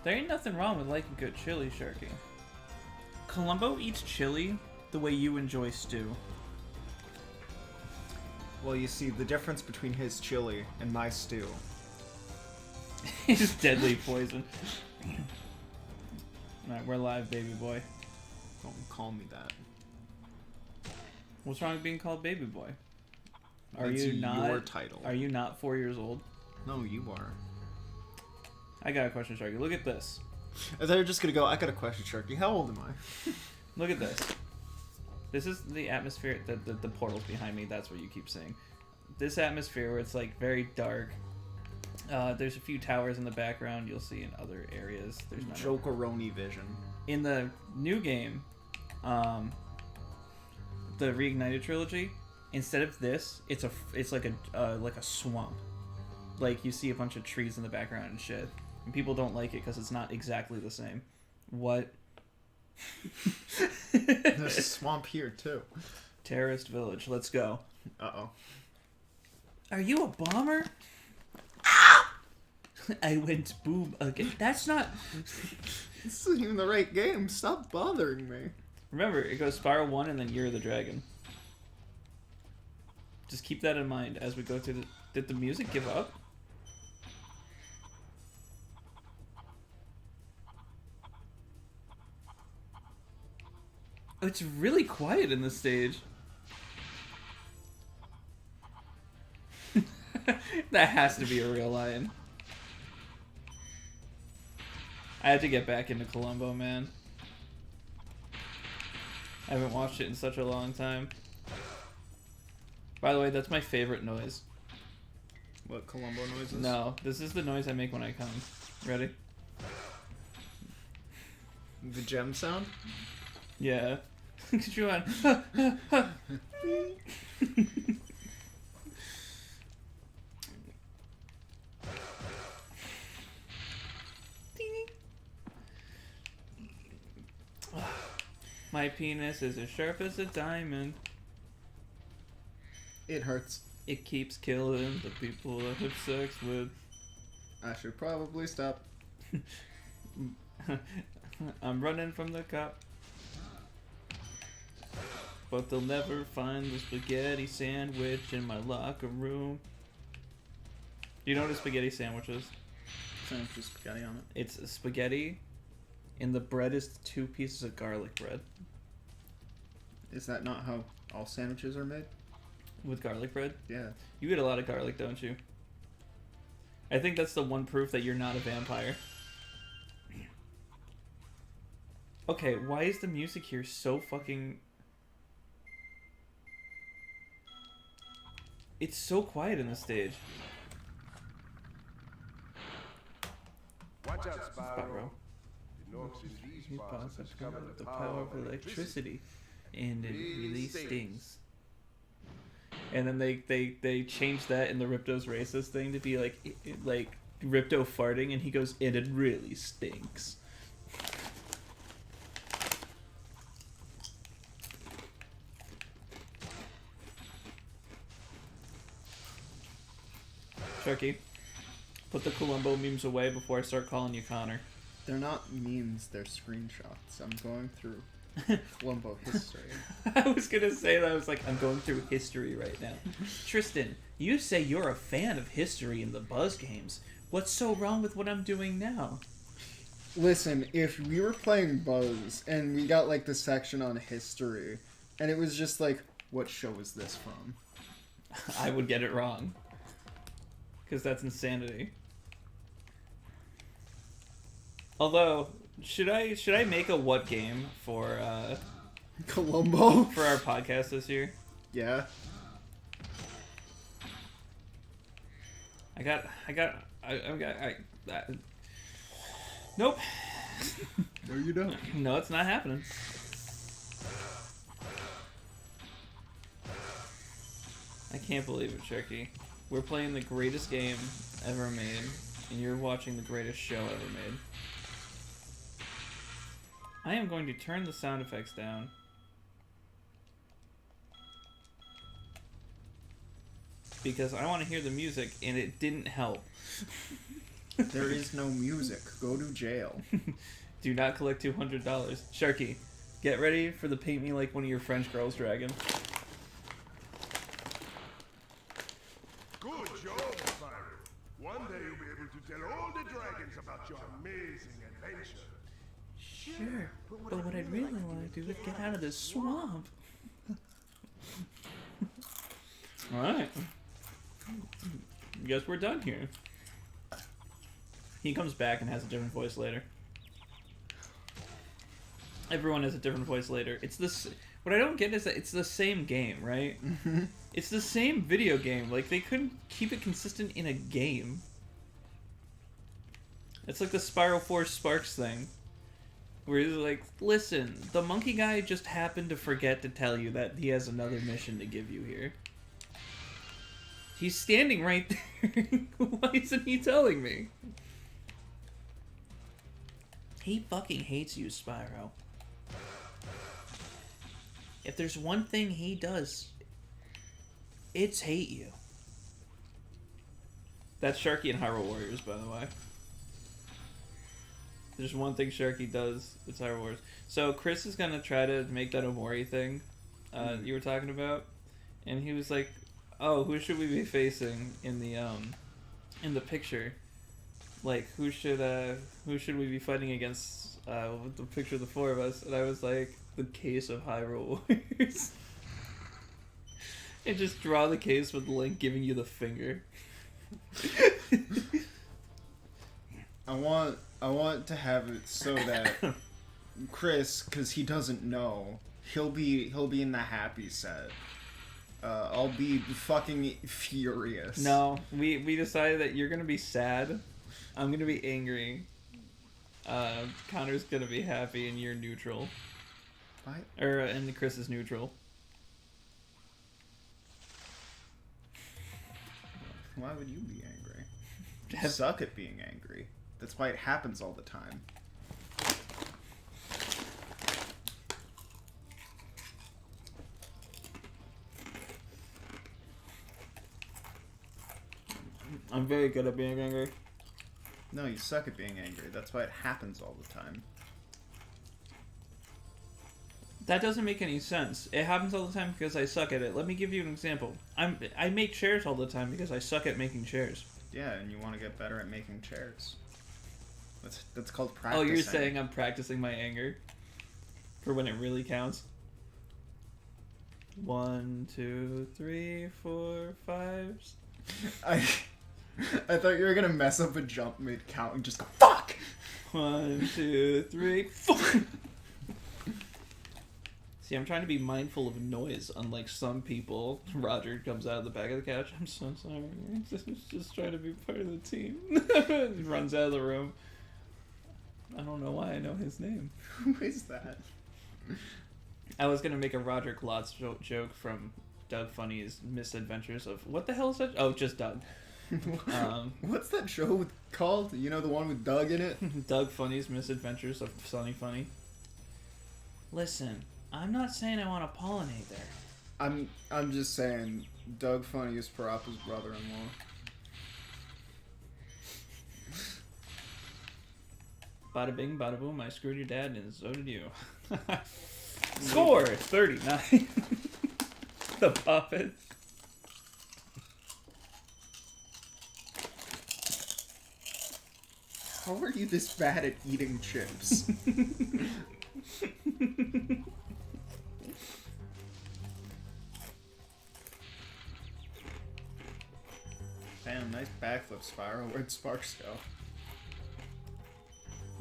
There ain't nothing wrong with liking good chili, Sharky. Columbo eats chili the way you enjoy stew. Well, you see, the difference between his chili and my stew. He's deadly poison. Alright, we're live, baby boy. Don't call me that. What's wrong with being called baby boy? Are That's you not your title? Are you not 4 years old? No, you are. I got a question, Sharky. Look at this. I thought you were just gonna go, I got a question, Sharky. How old am I? Look at this. This is the atmosphere, the portals behind me, that's what you keep saying. This atmosphere where it's like very dark. There's a few towers in the background you'll see in other areas. There's not Jokeroni vision. in the new game, the Reignited trilogy, instead of this, it's like a swamp. Like you see a bunch of trees in the background and shit. And people don't like it because it's not exactly the same. What? There's a swamp here too. Terrorist village. Let's go. Uh-oh. Are you a bomber? I went boom again. That's not... This isn't even the right game. Stop bothering me. Remember, it goes Spyro 1 and then Year of the Dragon. Just keep that in mind as we go through the... Did the music give up? Oh, it's really quiet in this stage. That has to be a real line. I had to get back into Columbo, man. I haven't watched it in such a long time. By the way, that's my favorite noise. What, Columbo noises? No, this is the noise I make when I come. Ready? The gem sound? Yeah. Cause you went, my penis is as sharp as a diamond. It hurts. It keeps killing the people I have sex with. I should probably stop. I'm running from the cop. But they'll never find the spaghetti sandwich in my locker room. Do you know what a spaghetti sandwich is? Sandwich with spaghetti on it. It's spaghetti, and the bread is 2 pieces of garlic bread. Is that not how all sandwiches are made? With garlic bread? Yeah. You eat a lot of garlic, don't you? I think that's the one proof that you're not a vampire. Okay, why is the music here so fucking... It's so quiet in this stage. Watch out, Spyro. The boss has discovered the power of electricity, and it really stings. And then they changed that in the Ripto's racist thing to be like Ripto farting, and he goes, and it really stinks. Sharky, put the Columbo memes away before I start calling you Connor. They're not memes, they're screenshots. I'm going through Columbo history. I was gonna say that. I was like, I'm going through history right now. Tristan, you say you're a fan of history in the Buzz games. What's so wrong with what I'm doing now? Listen, if we were playing Buzz and we got like the section on history, and it was just like, what show is this from? I would get it wrong. Because that's insanity. Although, should I make a what game for Columbo? for our podcast this year? Yeah. Nope. No, you don't. No, it's not happening. I can't believe it, Sharky. We're playing the greatest game ever made, and you're watching the greatest show ever made. I am going to turn the sound effects down. Because I want to hear the music, and it didn't help. There is no music. Go to jail. Do not collect $200. Sharky, get ready for the paint me like one of your French girls dragon. Good job, Spyro. One day you'll be able to tell all the dragons about your amazing adventure. Sure, but what I'd really want to do is get out of this swamp. Alright. Guess we're done here. He comes back and has a different voice later. Everyone has a different voice later. It's this. What I don't get is that it's the same game, right? Mm-hmm. It's the same video game. Like, they couldn't keep it consistent in a game. It's like the Spyro 4 Sparks thing. Where he's like, listen, the monkey guy just happened to forget to tell you that he has another mission to give you here. He's standing right there. Why isn't he telling me? He fucking hates you, Spyro. If there's one thing he does, it's hate you. That's Sharky and Hyrule Warriors, by the way. There's one thing Sharky does, it's Hyrule Warriors. So Chris is gonna try to make that Omori thing you were talking about, and he was like, "Oh, who should we be facing in the picture? Like, who should we be fighting against? With the picture of the four of us." And I was like, "The case of Hyrule Warriors." And just draw the case with Link giving you the finger. I want to have it so that Chris, because he doesn't know, he'll be in the happy set. I'll be fucking furious. No, we decided that you're gonna be sad. I'm gonna be angry. Connor's gonna be happy, and you're neutral. What? And Chris is neutral. Why would you be angry? You suck at being angry. That's why it happens all the time. I'm very good at being angry. No, you suck at being angry. That's why it happens all the time. That doesn't make any sense. It happens all the time because I suck at it. Let me give you an example. I make chairs all the time because I suck at making chairs. Yeah, and you want to get better at making chairs. That's called practicing. Oh, you're saying I'm practicing my anger for when it really counts? 1, 2, 3, 4, 5. I thought you were gonna mess up a jump mid count and just go fuck. 1, 2, 3, 4. See, I'm trying to be mindful of noise, unlike some people. Roger comes out of the back of the couch. I'm so sorry. Just trying to be part of the team. He runs out of the room. I don't know why I know his name. Who is that? I was gonna make a Roger Klotz joke from Doug Funny's Misadventures of what the hell is that? Oh, just Doug. What's that show called? You know, the one with Doug in it? Doug Funny's Misadventures of Sonny Funny. Listen, I'm not saying I want to pollinate there. I'm just saying, Doug Funny is Parappa's brother-in-law. Bada bing, bada boom, I screwed your dad and so did you. Score! 39. The puppet. How are you this bad at eating chips? Damn, nice backflip, Spyro. Where'd Sparks go?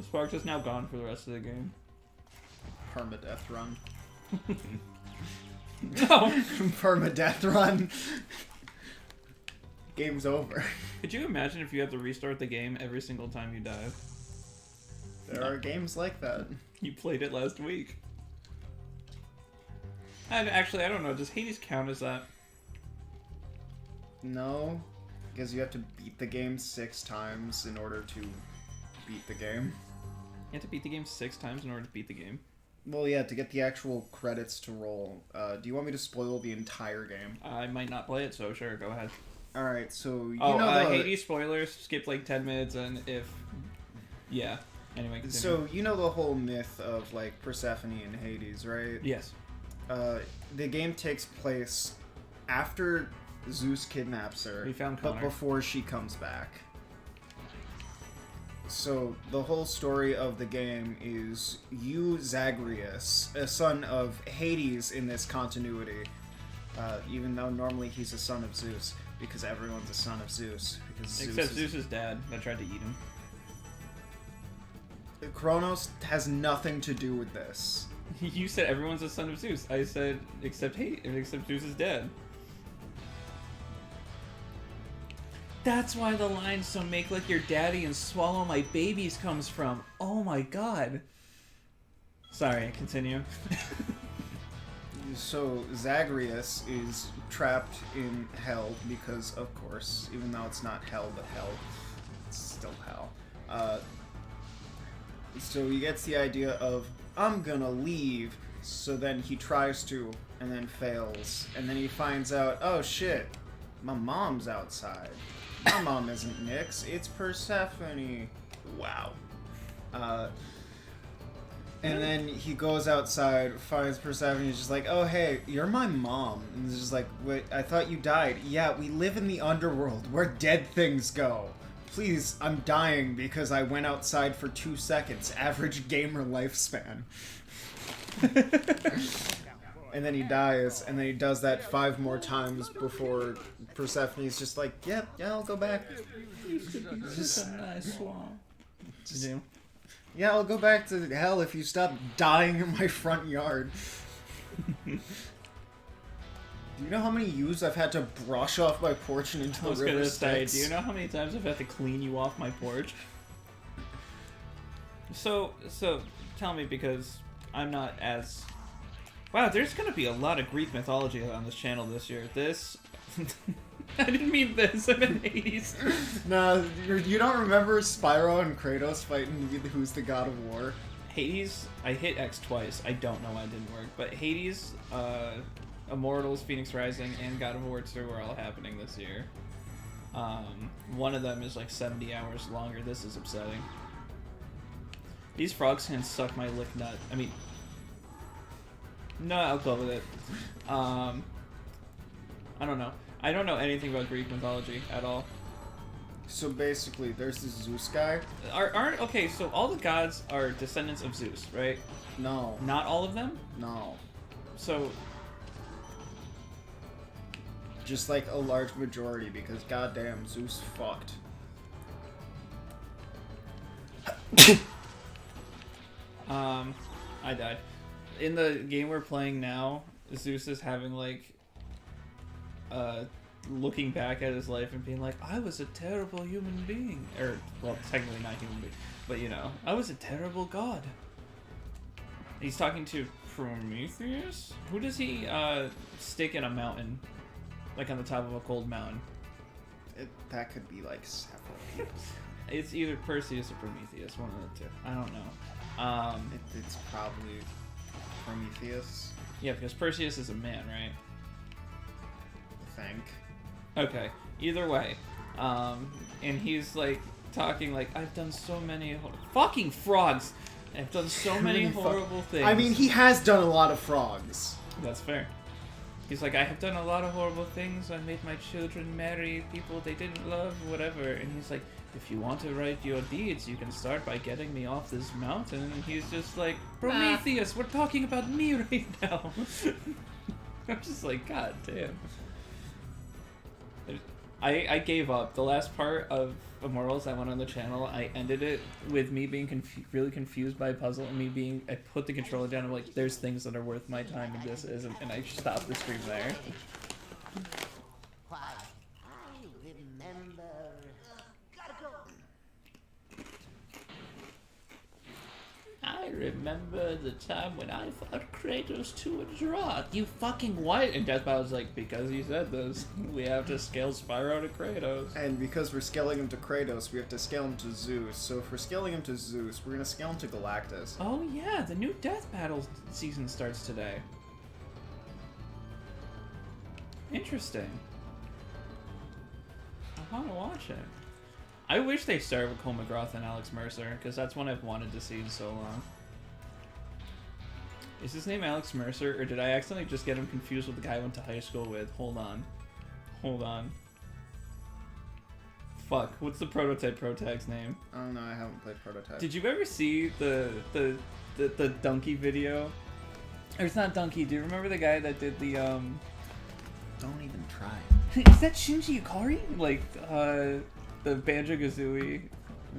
Sparks is now gone for the rest of the game. Permadeath run. No! Permadeath run. Game's over. Could you imagine if you had to restart the game every single time you died? There are games like that. You played it last week. Actually, I don't know. Does Hades count as that? No, because you have to beat the game 6 times in order to beat the game. You have to beat the game 6 times in order to beat the game? Well, yeah, to get the actual credits to roll. Do you want me to spoil the entire game? I might not play it, so sure, go ahead. Alright, so you Oh, know the... Hades spoilers. Skip like 10 minutes, and if yeah. Anyway, continue. So you know the whole myth of like Persephone and Hades, right? Yes. The game takes place after Zeus kidnaps her, We found but Connor. before she comes back. So the whole story of the game is you, Zagreus, a son of Hades in this continuity, even though normally he's a son of Zeus, because everyone's a son of Zeus. Because Except Zeus's dad that tried to eat him. Kronos has nothing to do with this. You said everyone's a son of Zeus. I said except Zeus's dad. That's why the lines "don't make like your daddy and swallow my babies" comes from. Oh my god. Sorry, continue. So Zagreus is trapped in hell because, of course, even though it's not hell but hell, it's still hell. So he gets the idea of, I'm gonna leave, so then he tries to, and then fails. And then he finds out, oh shit, my mom's outside. My mom isn't Nyx, it's Persephone. Wow. And then he goes outside, finds Persephone, he's just like, oh hey, you're my mom. And he's just like, wait, I thought you died. Yeah, we live in the underworld, where dead things go. Please, I'm dying because I went outside for 2 seconds. Average gamer lifespan. And then he dies, and then he does that 5 more times before Persephone's just like, yep, yeah, I'll go back. Just a nice swamp. Yeah, I'll go back to hell if you stop dying in my front yard. Do you know how many U's I've had to brush off my porch and into the river I was gonna say, Styx? do you know how many times I've had to clean you off my porch? So tell me, because I'm not as... Wow, there's gonna be a lot of Greek mythology on this channel this year. This... I didn't mean this, I meant Hades. No, you don't remember Spyro and Kratos fighting to be who's the god of war? Hades, I hit X twice. I don't know why it didn't work. But Hades, Immortals, Phoenix Rising, and God of War 2 are all happening this year. One of them is like 70 hours longer. This is upsetting. These frogs can suck my lick nut. I mean... No, I'll go with it. I don't know. I don't know anything about Greek mythology at all. So basically, there's this Zeus guy. Okay, so all the gods are descendants of Zeus, right? No. Not all of them? No. So... Just like a large majority, because goddamn, Zeus fucked. I died. In the game we're playing now, Zeus is having like, looking back at his life and being like, I was a terrible human being. Or, well, technically not human being, but you know, I was a terrible god. He's talking to Prometheus? Who does he, stick in a mountain? Like on the top of a cold mountain? That could be like several people. It's either Perseus or Prometheus, one of the two. I don't know. It's probably Prometheus, Yeah, because Perseus is a man, right? I think. Okay. Either way, and he's like talking like, I've done so many fucking frogs. I've done so many horrible things. I mean, he has done a lot of frogs. That's fair. He's like, I have done a lot of horrible things. I made my children marry people they didn't love, whatever. And he's like, if you want to write your deeds, you can start by getting me off this mountain. And he's just like, Prometheus, we're talking about me right now. I'm just like, god damn. I gave up. The last part of Immortals I went on the channel, I ended it with me being really confused by a puzzle and me being... I put the controller down and I'm like, there's things that are worth my time and this isn't. And I stopped the stream there. Why, I remember... Gotta go! I remember the time when I fought Kratos to a draw. You fucking what? And Deathbow was like, because you said this, we have to scale Spyro to Kratos. And because we're scaling him to Kratos, we have to scale him to Zeus. So if we're scaling him to Zeus, we're gonna scale him to Galactus. Oh yeah, the new Death Battle season starts today. Interesting. want to watch it. I wish they started with Cole McGrath and Alex Mercer, because that's one I've wanted to see in so long. Is his name Alex Mercer, or did I accidentally just get him confused with the guy I went to high school with? Hold on. Hold on. Fuck, what's the Prototype Protag's name? I don't know, I haven't played Prototype. Did you ever see the Donkey video? Or it's not Donkey, do you remember the guy that did the, Don't even try. Is that Shinji Ikari? Like, the Banjo-Kazooie,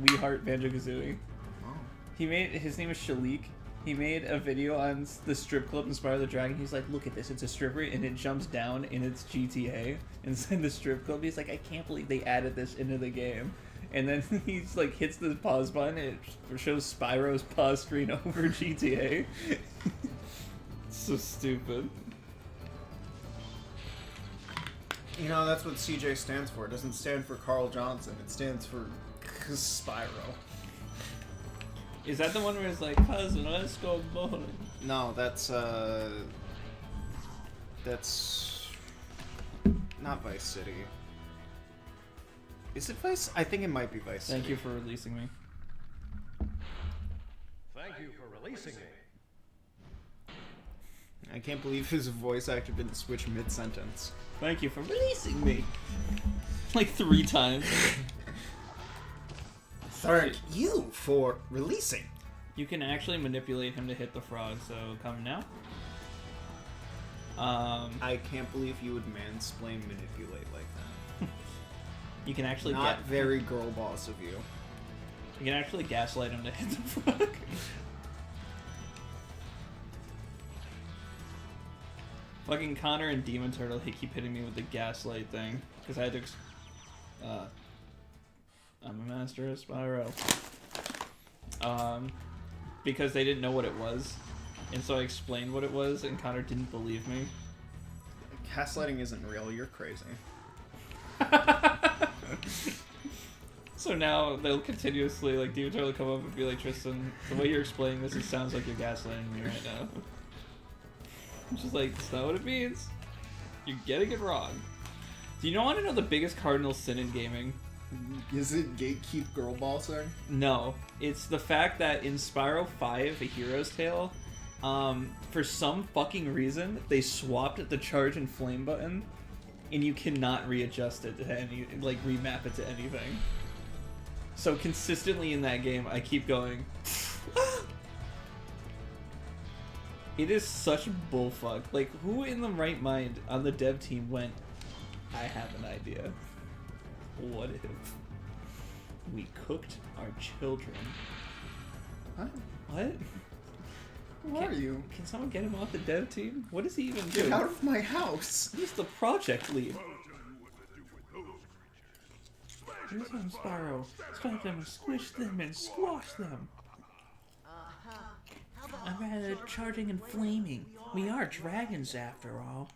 We Heart Banjo-Kazooie. Oh. He made, his name is Shalik. He made a video on the strip club in Spyro the Dragon. He's like, look at this, it's a stripper, and it jumps down and it's GTA inside the strip club. He's like, I can't believe they added this into the game. And then he's like, hits the pause button, and it shows Spyro's pause screen over GTA. It's so stupid. You know, that's what CJ stands for. It doesn't stand for Carl Johnson. It stands for Spyro. Is that the one where it's like, cousin, let's go bowling? No, that's not Vice City. Is it Vice? I think it might be Vice City. Thank you for releasing me. Thank you for releasing me. I can't believe his voice actor didn't switch mid-sentence. Thank you for releasing me. Like 3 times. Thank you for releasing. You can actually manipulate him to hit the frog, so come now. I can't believe you would mansplain manipulate like that. You can actually Not very girl boss of you. You can actually gaslight him to hit the frog. Fucking Connor and Demon Turtle, he keep hitting me with the gaslight thing because I had to. I'm a master of Spyro. Because they didn't know what it was, and so I explained what it was, and Connor didn't believe me. Gaslighting isn't real. You're crazy. So now they'll continuously, like, Demon Turtle will come up and be like, Tristan, the way you're explaining this, it sounds like you're gaslighting me right now. I'm just like, that's not what it means. You're getting it wrong. Do you want to know the biggest cardinal sin in gaming? Is it gatekeep girl bossing? No. It's the fact that in Spyro 5, A Hero's Tale, for some fucking reason, they swapped the charge and flame button, and you cannot readjust it to any, like, remap it to anything. So consistently in that game, I keep going, It is such bullfuck. Like, who in the right mind on the dev team went, I have an idea. What if we cooked our children? What? What? Who are you? Can someone get him off the dev team? What does he even do? Get out of my house! He's the project lead. I'll tell you what to do with those creatures. Here's them, Spyro. Strike them, squish them, and squash them. I'm rather charging and flaming. We are dragons after all.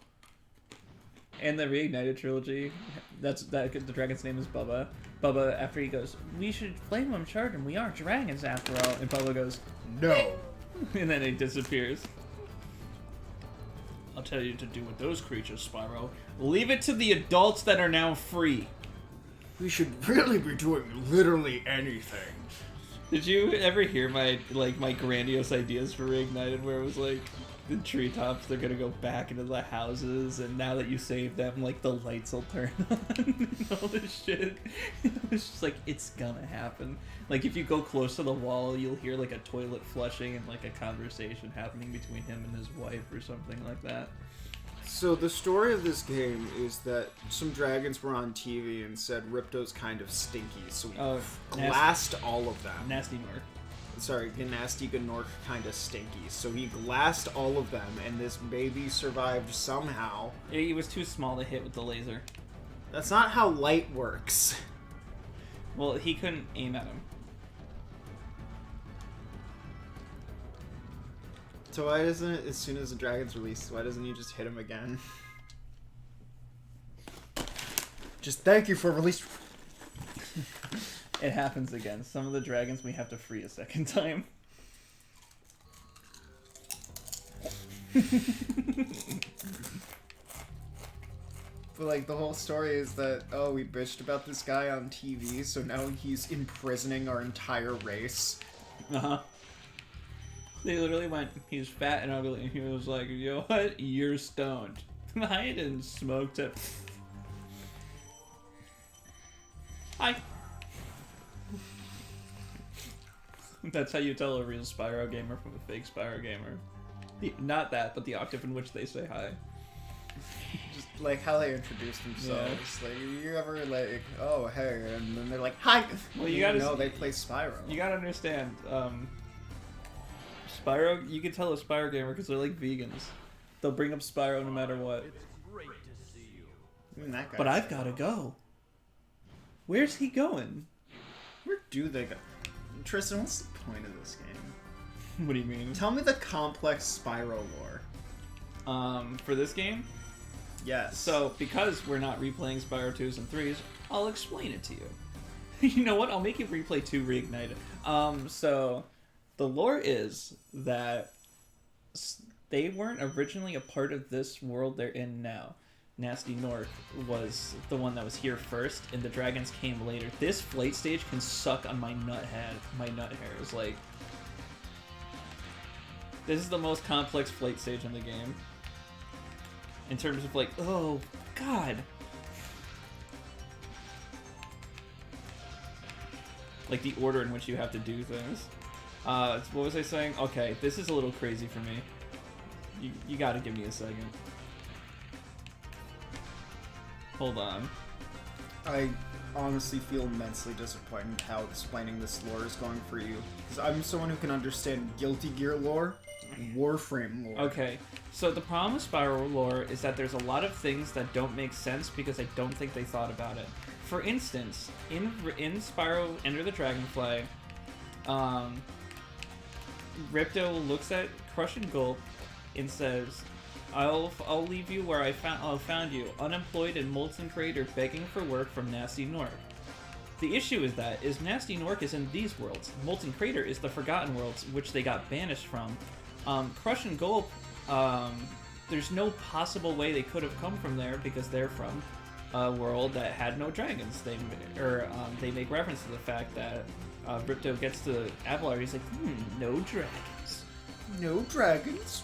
And the Reignited trilogy, the dragon's name is Bubba. Bubba, after he goes, we should flame them, charge them, we are dragons after all. And Bubba goes, No! and then he disappears. I'll tell you to do with those creatures, Spyro. Leave it to the adults that are now free. We should really be doing literally anything. Did you ever hear my grandiose ideas for Reignited, where it was like, the treetops, they're gonna go back into the houses, and now that you save them, like, the lights will turn on, and all this shit. It's just like, it's gonna happen. Like, if you go close to the wall, you'll hear, like, a toilet flushing and, like, a conversation happening between him and his wife or something like that. So the story of this game is that some dragons were on TV and said Ripto's kind of stinky, so we glassed all of them. Nasty Nork. Sorry, Gnasty Gnork kind of stinky, so he glassed all of them, and this baby survived somehow. He was too small to hit with the laser. That's not how light works. Well, he couldn't aim at him. So why doesn't it, as soon as the dragon's released, why doesn't he just hit him again? Just thank you for release. It happens again. Some of the dragons we have to free a second time. But like the whole story is that, oh, we bitched about this guy on TV, so now he's imprisoning our entire race. Uh-huh. They literally went, he's fat and ugly, and he was like, you know what? You're stoned. I didn't smoke it. Hi. That's how you tell a real Spyro gamer from a fake Spyro gamer. Not that, but the octave in which they say hi. Just like how they introduce themselves. Yeah. Like, you ever like, oh, hey, and then they're like, hi! Well, you gotta know they play Spyro. You gotta understand, Spyro, you can tell a Spyro gamer because they're like vegans. They'll bring up Spyro no matter what. It's great to see you. Even that guy. But I've gotta go. Where's he going? Where do they go? Tristan, what's the point of this game? What do you mean? Tell me the complex Spyro lore. For this game? Yes. So, because we're not replaying Spyro 2s and 3s, I'll explain it to you. You know what? I'll make you replay 2 Reignited. So, the lore is that they weren't originally a part of this world they're in now. Nasty Nork was the one that was here first, and the dragons came later. This flight stage can suck on my nut hairs. Like, this is the most complex flight stage in the game. In terms of like, oh god, like the order in which you have to do things. What was I saying? Okay, this is a little crazy for me. You gotta give me a second. Hold on. I honestly feel immensely disappointed how explaining this lore is going for you. Because I'm someone who can understand Guilty Gear lore, Warframe lore. Okay, so the problem with Spyro lore is that there's a lot of things that don't make sense because I don't think they thought about it. For instance, in Spyro Enter the Dragonfly, Ripto looks at Crush and Gulp and says, I'll leave you where I found you, unemployed in Molten Crater begging for work from Nasty Nork. The issue is that Nasty Nork is in these worlds. Molten Crater is the Forgotten Worlds, which they got banished from. Crush and Gulp, there's no possible way they could have come from there because they're from a world that had no dragons. They make reference to the fact that Ripto gets to Avalar, he's like, no dragons. No dragons?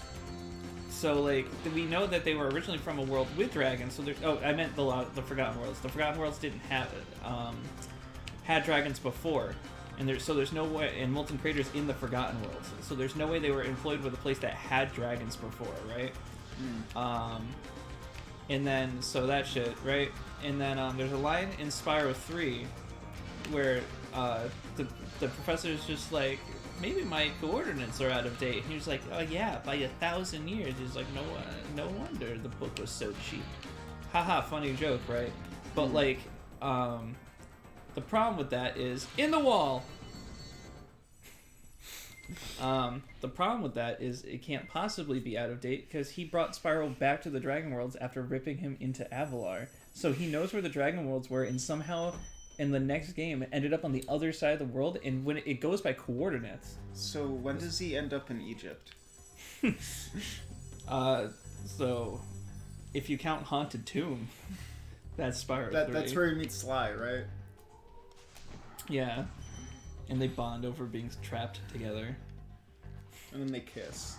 So, like, we know that they were originally from a world with dragons, so there's... Oh, I meant the Forgotten Worlds. The Forgotten Worlds didn't have it. Had dragons before. And there's no way... And Molten Crater's in the Forgotten Worlds. So there's no way they were employed with a place that had dragons before, right? And then... So that shit, right? And then there's a line in Spyro 3 where the professor's just like... Maybe my coordinates are out of date. And he was like, oh yeah, by 1,000 years. He's like, no wonder the book was so cheap. Haha, funny joke, right? But like, the problem with that is, in the wall! The problem with that is it can't possibly be out of date because he brought Spyro back to the Dragon Worlds after ripping him into Avalar. So he knows where the Dragon Worlds were, and somehow... in the next game, it ended up on the other side of the world, and when it goes by coordinates. So when does he end up in Egypt? So if you count Haunted Tomb, that's Spyro 3. That's where he meets Sly, right? Yeah. And they bond over being trapped together. And then they kiss.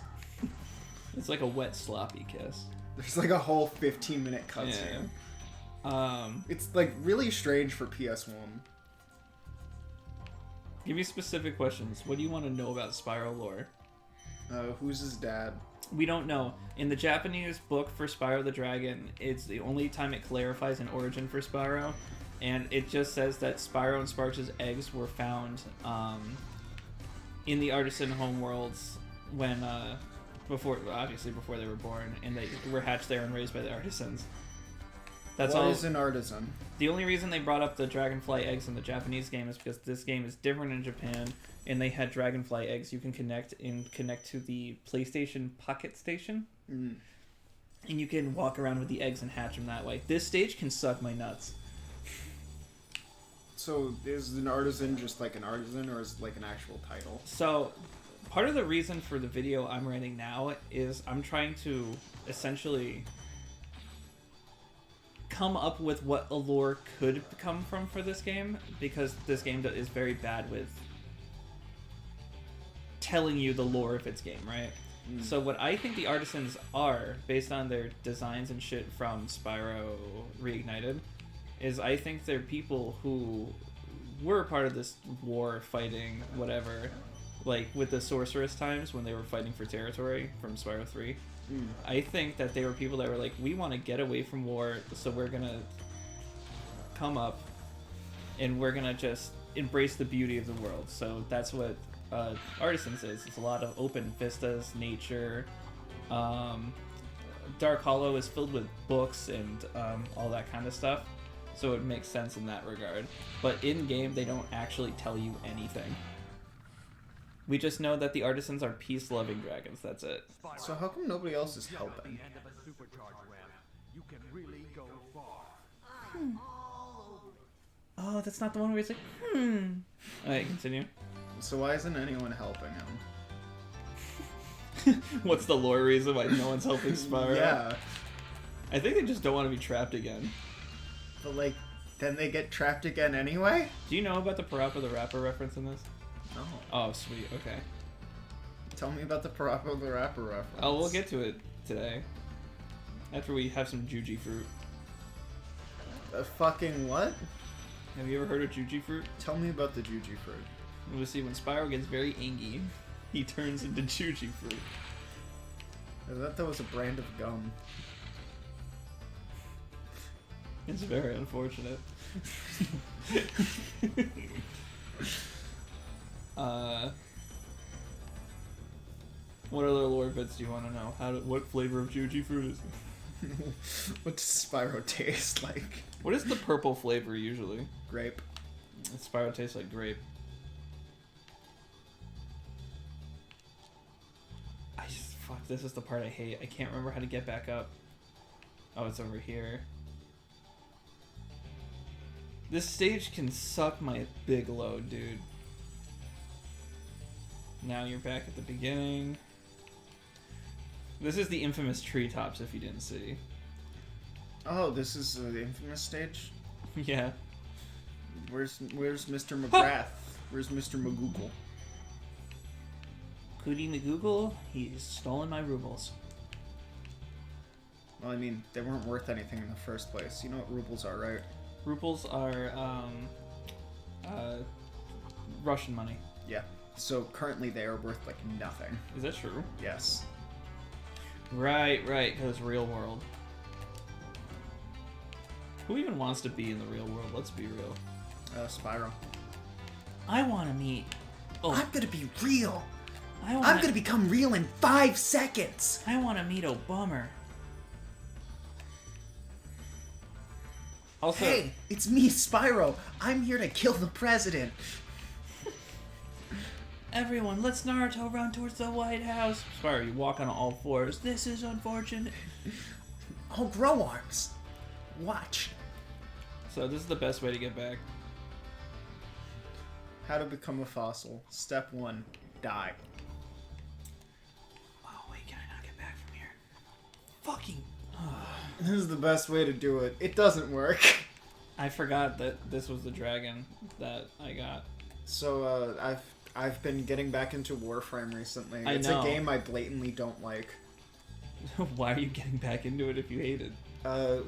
It's like a wet, sloppy kiss. There's like a whole 15-minute cutscene. Yeah. It's like really strange for PS1. Give me specific questions. What do you want to know about Spyro lore? Who's his dad? We don't know. In the Japanese book for Spyro the Dragon, it's the only time it clarifies an origin for Spyro, and it just says that Spyro and Sparks' eggs were found in the artisan homeworlds when before they were born, and they were hatched there and raised by the artisans. That's what all. is an artisan? The only reason they brought up the dragonfly eggs in the Japanese game is because this game is different in Japan, and they had dragonfly eggs you can connect to the PlayStation Pocket Station, and you can walk around with the eggs and hatch them that way. This stage can suck my nuts. So is an artisan just like an artisan, or is it like an actual title? So part of the reason for the video I'm writing now is I'm trying to essentially come up with what a lore could come from for this game, because this game is very bad with telling you the lore of its game, right? So what I think the artisans are, based on their designs and shit from Spyro Reignited, is I think they're people who were part of this war fighting, whatever, like with the sorceress times when they were fighting for territory from Spyro 3. I think that they were people that were like, we want to get away from war, so we're gonna come up and we're gonna just embrace the beauty of the world. So that's what Artisans is. It's a lot of open vistas, nature. Dark Hollow is filled with books and all that kind of stuff, so it makes sense in that regard. But in game, they don't actually tell you anything. We just know that the Artisans are peace-loving dragons. That's it. So how come nobody else is At helping? the end of a supercharge ramp, you can really go far. Oh, that's not the one where it's like, Alright, continue. So why isn't anyone helping him? What's the lore reason why no one's helping Spyro? Yeah, I think they just don't want to be trapped again. but like, then they get trapped again anyway? Do you know about the Parappa the Rapper reference in this? No. Oh, sweet. Okay. Tell me about the Parappa the Rapper reference. Oh, we'll get to it today. After we have some Juji fruit. Fucking what? Have you ever heard of Juji fruit? Tell me about the Juji fruit. We'll see, when Spyro gets very angry, he turns into Juji fruit. I thought that was a brand of gum. It's very unfortunate. What other lore bits do you want to know? What flavor of Juji fruit is it? What does Spyro taste like? What is the purple flavor usually? Grape. Spyro tastes like grape. Fuck, this is the part I hate. I can't remember how to get back up. Oh, it's over here. This stage can suck my big load, dude. Now you're back at the beginning. This is the infamous treetops, if you didn't see. Oh, this is the infamous stage? Yeah. Where's Mr. McGrath? Where's Mr. McGoogle? Cootie McGoogle, he's stolen my rubles. Well, I mean, they weren't worth anything in the first place. You know what rubles are, right? Rubles are, Russian money. Yeah. So currently they are worth like nothing. Is that true? Yes. Right, because real world. Who even wants to be in the real world? Let's be real. Spyro. I want to meet... Oh, I'm gonna be real! I'm I'm gonna become real in 5 seconds! I want to meet Obama. Also, Hey, it's me, Spyro! I'm here to kill the president! everyone, let's Naruto run towards the White House. Spyro, you walk on all fours. This is unfortunate. I'll grow arms! Watch. So this is the best way to get back. How to become a fossil. Step 1. Die. Oh wait, can I not get back from here? Fucking... This is the best way to do it. It doesn't work. I forgot that this was the dragon that I got. So, I've been getting back into Warframe recently. I It's know. a game I blatantly don't like. Why are you getting back into it if you hate it?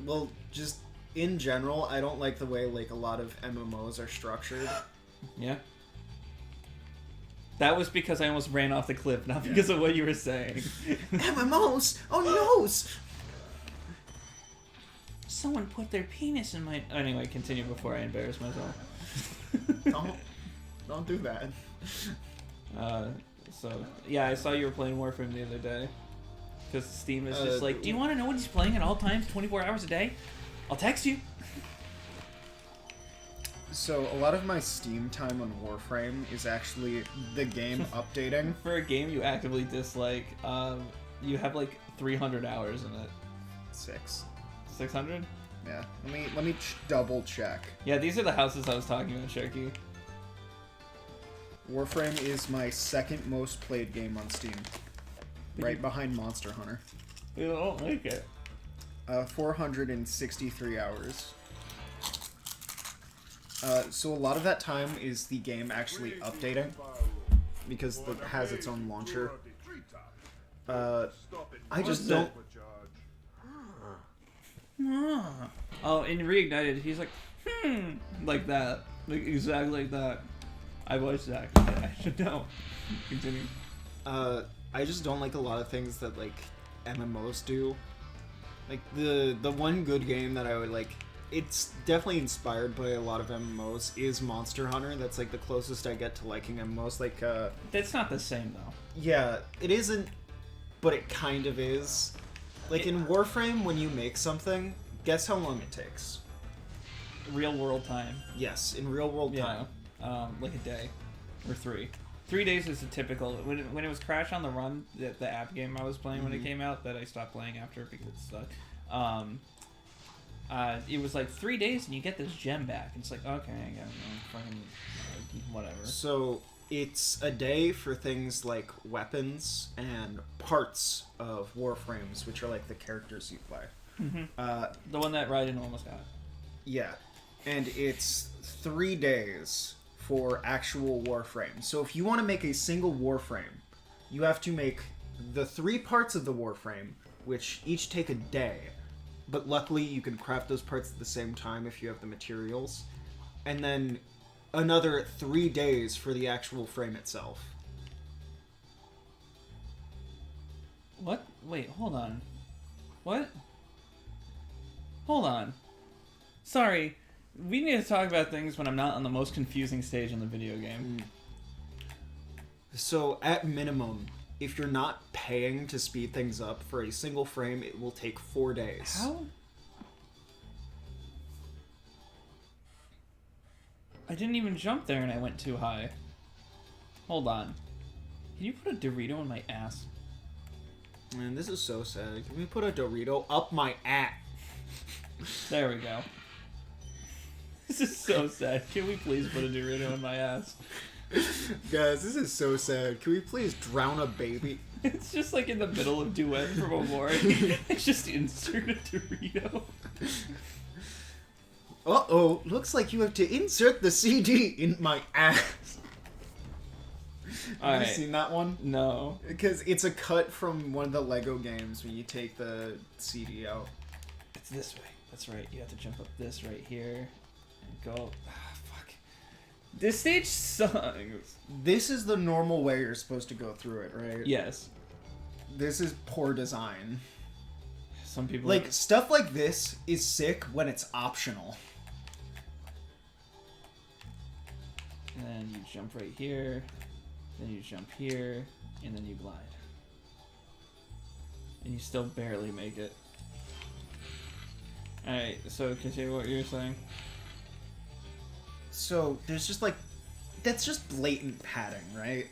Well, just in general, I don't like the way like a lot of MMOs are structured. Yeah. That was because I almost ran off the cliff, not because of what you were saying. MMOs? Oh no! Someone put their penis in my... Anyway, continue before I embarrass myself. Don't do that. So, yeah, I saw you were playing Warframe the other day. Because Steam is just like, do you want to know what he's playing at all times, 24 hours a day? I'll text you. So a lot of my Steam time on Warframe is actually the game updating. For a game you actively dislike, you have like 300 hours in it. 6. 600? Yeah. Let me double check. Yeah, these are the houses I was talking about, Sharky. Warframe is my second most played game on Steam. Right behind Monster Hunter. You don't like it. 463 hours. So a lot of that time is the game actually updating, because it has its own launcher. I just don't... Oh, in Reignited, he's like, like that. Like, exactly like that. I voiced that. I should know. Continue. I just don't like a lot of things that, like, MMOs do. Like, the one good game that I would, like... It's definitely inspired by a lot of MMOs, is Monster Hunter. That's, like, the closest I get to liking MMOs. Like, That's not the same, though. yeah, it isn't, but it kind of is. Like, in Warframe, when you make something, guess how long it takes? Real world time. Yes, in real world time. Like a day. Or 3. 3 days is the typical... When it was Crash on the Run, the app game I was playing when it came out, that I stopped playing after because it sucked, it was like 3 days and you get this gem back. It's like, okay, I got fucking whatever. So it's a day for things like weapons and parts of Warframes, which are like the characters you play. The one that Raiden almost got. Yeah, and it's 3 days for actual Warframe. So if you want to make a single Warframe, you have to make the 3 parts of the Warframe, which each take a day. But luckily, you can craft those parts at the same time if you have the materials. And then another 3 days for the actual frame itself. What? Wait, hold on. What? Hold on. Sorry. We need to talk about things when I'm not on the most confusing stage in the video game. So, at minimum, if you're not paying to speed things up for a single frame, it will take 4 days. How? I didn't even jump there and I went too high. Hold on. Can you put a Dorito in my ass? Man, this is so sad. Can we put a Dorito up my ass? There we go. This is so sad. Can we please put a Dorito in my ass? Guys, this is so sad. Can we please drown a baby? It's just like in the middle of Duet from Amore. It's just insert a Dorito. Uh-oh, looks like you have to insert the CD in my ass. Have you seen that one? No. Because it's a cut from one of the Lego games when you take the CD out. It's this way. That's right. You have to jump up this right here and go. Ah, fuck. This stage sucks. This is the normal way you're supposed to go through it, right? Yes. This is poor design. Some people... Like, stuff like this is sick when it's optional. And then you jump right here. Then you jump here. And then you glide. And you still barely make it. Alright, so continue what you were saying. So, there's just like... That's just blatant padding, right?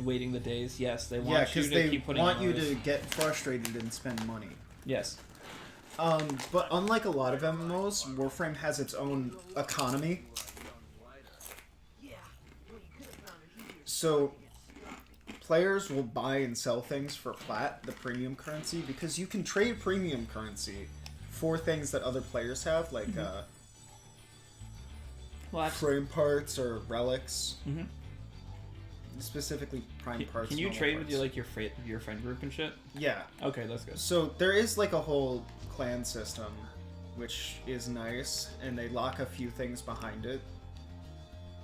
Waiting the days, yes. They Yeah, want you because to they keep putting want you hours. to get frustrated and spend money. Yes. But unlike a lot of MMOs, Warframe has its own economy. So, players will buy and sell things for plat, the premium currency, because you can trade premium currency for things that other players have, like frame parts or relics. Mm-hmm. Specifically prime parts. Can you normal trade parts. with your friend group and shit? Yeah. Okay, that's good. So there is like a whole clan system, which is nice, and they lock a few things behind it.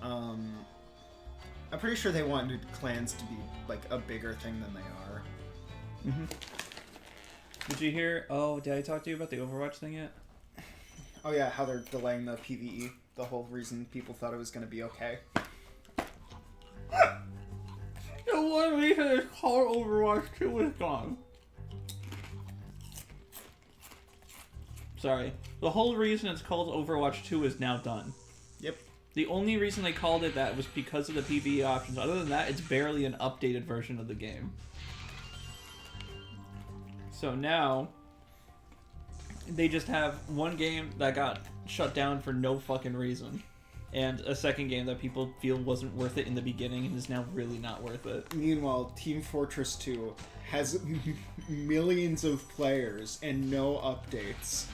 I'm pretty sure they wanted clans to be like a bigger thing than they are. Mm-hmm. Did you hear? Oh, did I talk to you about the Overwatch thing yet? Oh yeah, how they're delaying the PvE. The whole reason people thought it was going to be okay. The one reason it's called Overwatch 2 is gone. Sorry. The whole reason it's called Overwatch 2 is now done. Yep. The only reason they called it that was because of the PvE options. Other than that, it's barely an updated version of the game. So now, they just have one game that got shut down for no fucking reason. and a second game that people feel wasn't worth it in the beginning and is now really not worth it. Meanwhile, Team Fortress 2 has millions of players and no updates.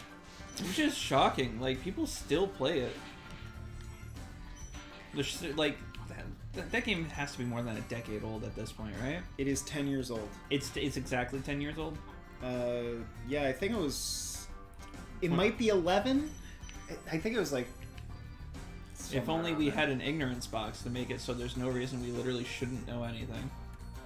Which is shocking. Like, people still play it. There's, like, that game has to be more than a decade old at this point, right? It is 10 years old. It's exactly 10 years old? Yeah, I think it was... It might be 11? I think it was like... If only we had an ignorance box to make it so there's no reason we literally shouldn't know anything.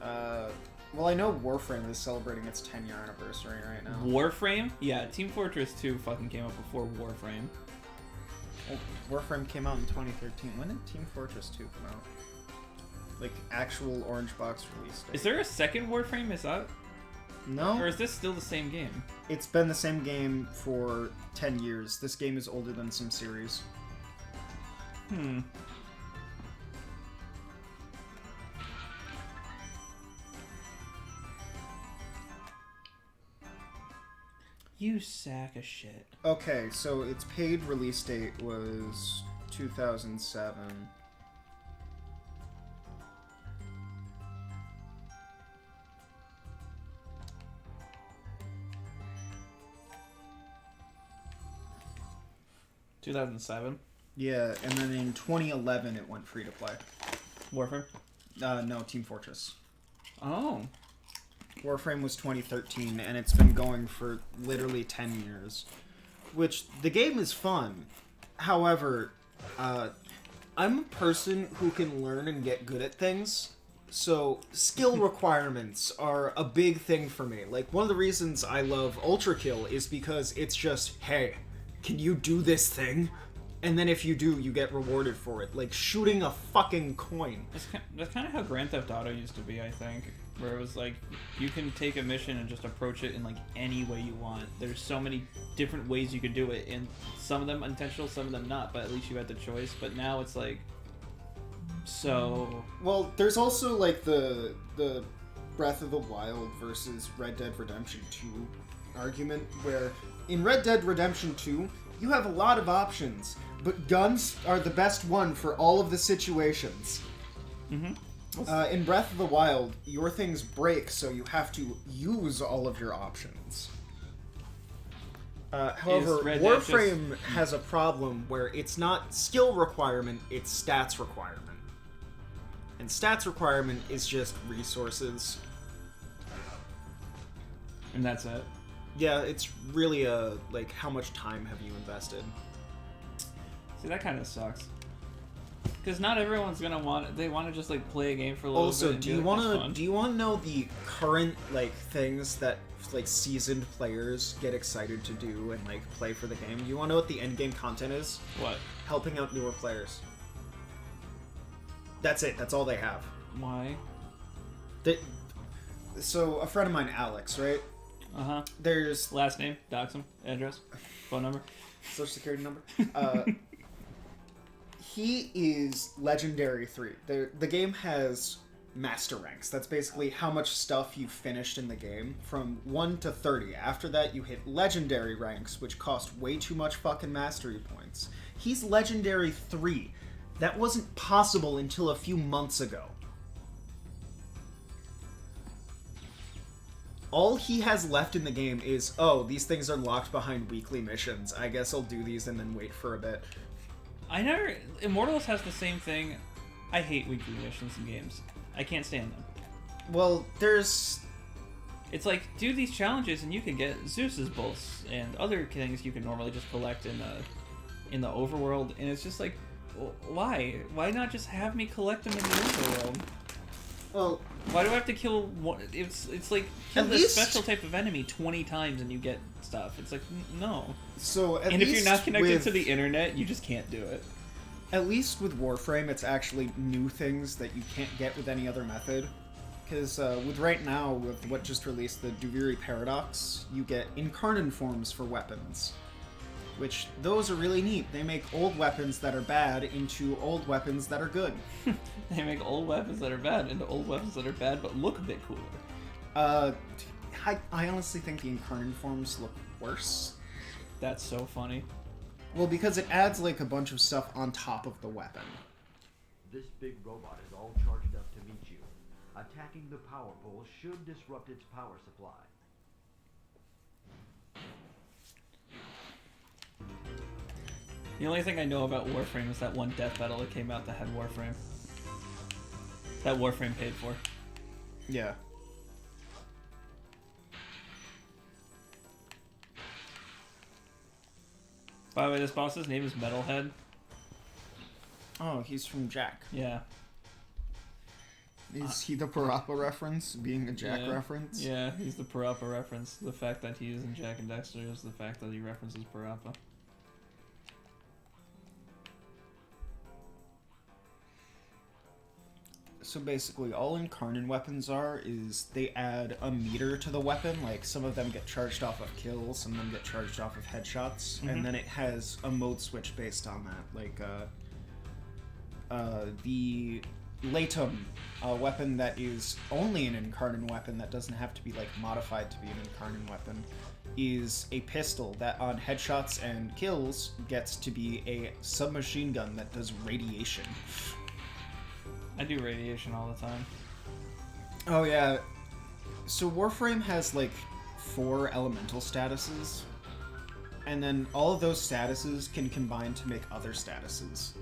Well, I know Warframe is celebrating its 10-year anniversary right now. Warframe? Yeah, Team Fortress 2 fucking came up before Warframe. Well, Warframe came out in 2013. When did Team Fortress 2 come out? Like, actual orange box release date. Is there a second Warframe? Is that... No. Or is this still the same game? It's been the same game for 10 years. This game is older than some series. You sack of shit. Okay, so its paid release date was 2007. Yeah, and then in 2011 it went free to play. Warframe? No, Team Fortress. Oh. Warframe was 2013, and it's been going for literally 10 years. Which, the game is fun. However, I'm a person who can learn and get good at things. So, skill requirements are a big thing for me. Like, one of the reasons I love Ultra Kill is because it's just, hey, can you do this thing? And then if you do, you get rewarded for it. Like shooting a fucking coin. That's kind of how Grand Theft Auto used to be, I think. Where it was like, you can take a mission and just approach it in like any way you want. There's so many different ways you could do it, and some of them intentional, some of them not, but at least you had the choice. But now it's like, so... Well, there's also like the Breath of the Wild versus Red Dead Redemption 2 argument, where in Red Dead Redemption 2, you have a lot of options, but guns are the best one for all of the situations. In Breath of the Wild, your things break, so you have to use all of your options. However, Warframe has a problem where it's not skill requirement, it's stats requirement. And stats requirement is just resources. And that's it. Yeah, it's really like, how much time have you invested? See, that kind of sucks. Because not everyone's gonna they want to just like play a game for a little also, bit. Do you want to know the current like things that like seasoned players get excited to do and like play for the game? You want to know what the end game content is? What? Helping out newer players. That's it. That's all they have. Why? So a friend of mine, Alex, right? There's last name, dox him, address, phone number, social security number. He is Legendary 3. The game has master ranks. That's basically how much stuff you've finished in the game, from 1 to 30. After that, you hit Legendary ranks, which cost way too much fucking mastery points. He's Legendary 3. That wasn't possible until a few months ago. All he has left in the game is, oh, these things are locked behind weekly missions. I guess I'll do these and then wait for a bit. Immortals has the same thing. I hate weekly missions in games. I can't stand them. Well, it's like, do these challenges and you can get Zeus's bolts and other things you can normally just collect in the overworld, and it's just like, why? Why not just have me collect them in the overworld? Well, why do I have to kill one? It's like, kill this special type of enemy 20 times and you get stuff. It's like, no. So and if you're not connected to the internet, you just can't do it. At least with Warframe, it's actually new things that you can't get with any other method. Because with right now, with what just released, the Duviri Paradox, you get incarnate forms for weapons. Which, those are really neat. They make old weapons that are bad into old weapons that are good. They make old weapons that are bad into old weapons that are bad but look a bit cooler. I honestly think the incarnate forms look worse. That's so funny. Well, because it adds like a bunch of stuff on top of the weapon. This big robot is all charged up to meet you. Attacking the power pole should disrupt its power supply. The only thing I know about Warframe is that one death battle that came out that had Warframe. That Warframe paid for. Yeah. By the way, this boss's name is Metalhead. Oh, he's from Jack. Yeah. Is he the Parappa reference? Being a Jack Yeah. reference? Yeah, he's the Parappa reference. The fact that he is in Jack and Dexter is the fact that he references Parappa. So basically, all Incarnate weapons are is they add a meter to the weapon. Like, some of them get charged off of kills, some of them get charged off of headshots, and then it has a mode switch based on that. Like, the Latum, a weapon that is only an Incarnate weapon that doesn't have to be, like, modified to be an Incarnate weapon, is a pistol that on headshots and kills gets to be a submachine gun that does radiation. I do radiation all the time. Oh yeah. So Warframe has like 4 elemental statuses. And then all of those statuses can combine to make other statuses.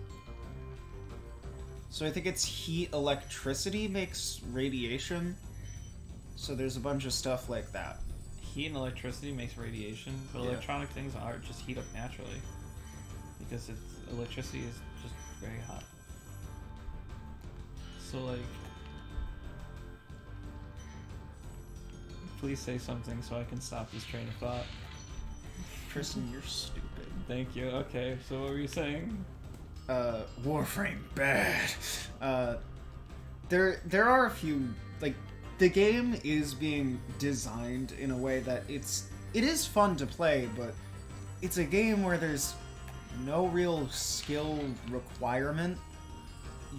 So I think it's heat, electricity makes radiation. So there's a bunch of stuff like that. Heat and electricity makes radiation, but Yeah. electronic things are just heat up naturally. Because electricity is just very hot. So, like, please say something so I can stop this train of thought. Tristan, you're stupid. Thank you. Okay, so what were you saying? Warframe bad. There are a few, like, the game is being designed in a way that it is fun to play, but it's a game where there's no real skill requirement.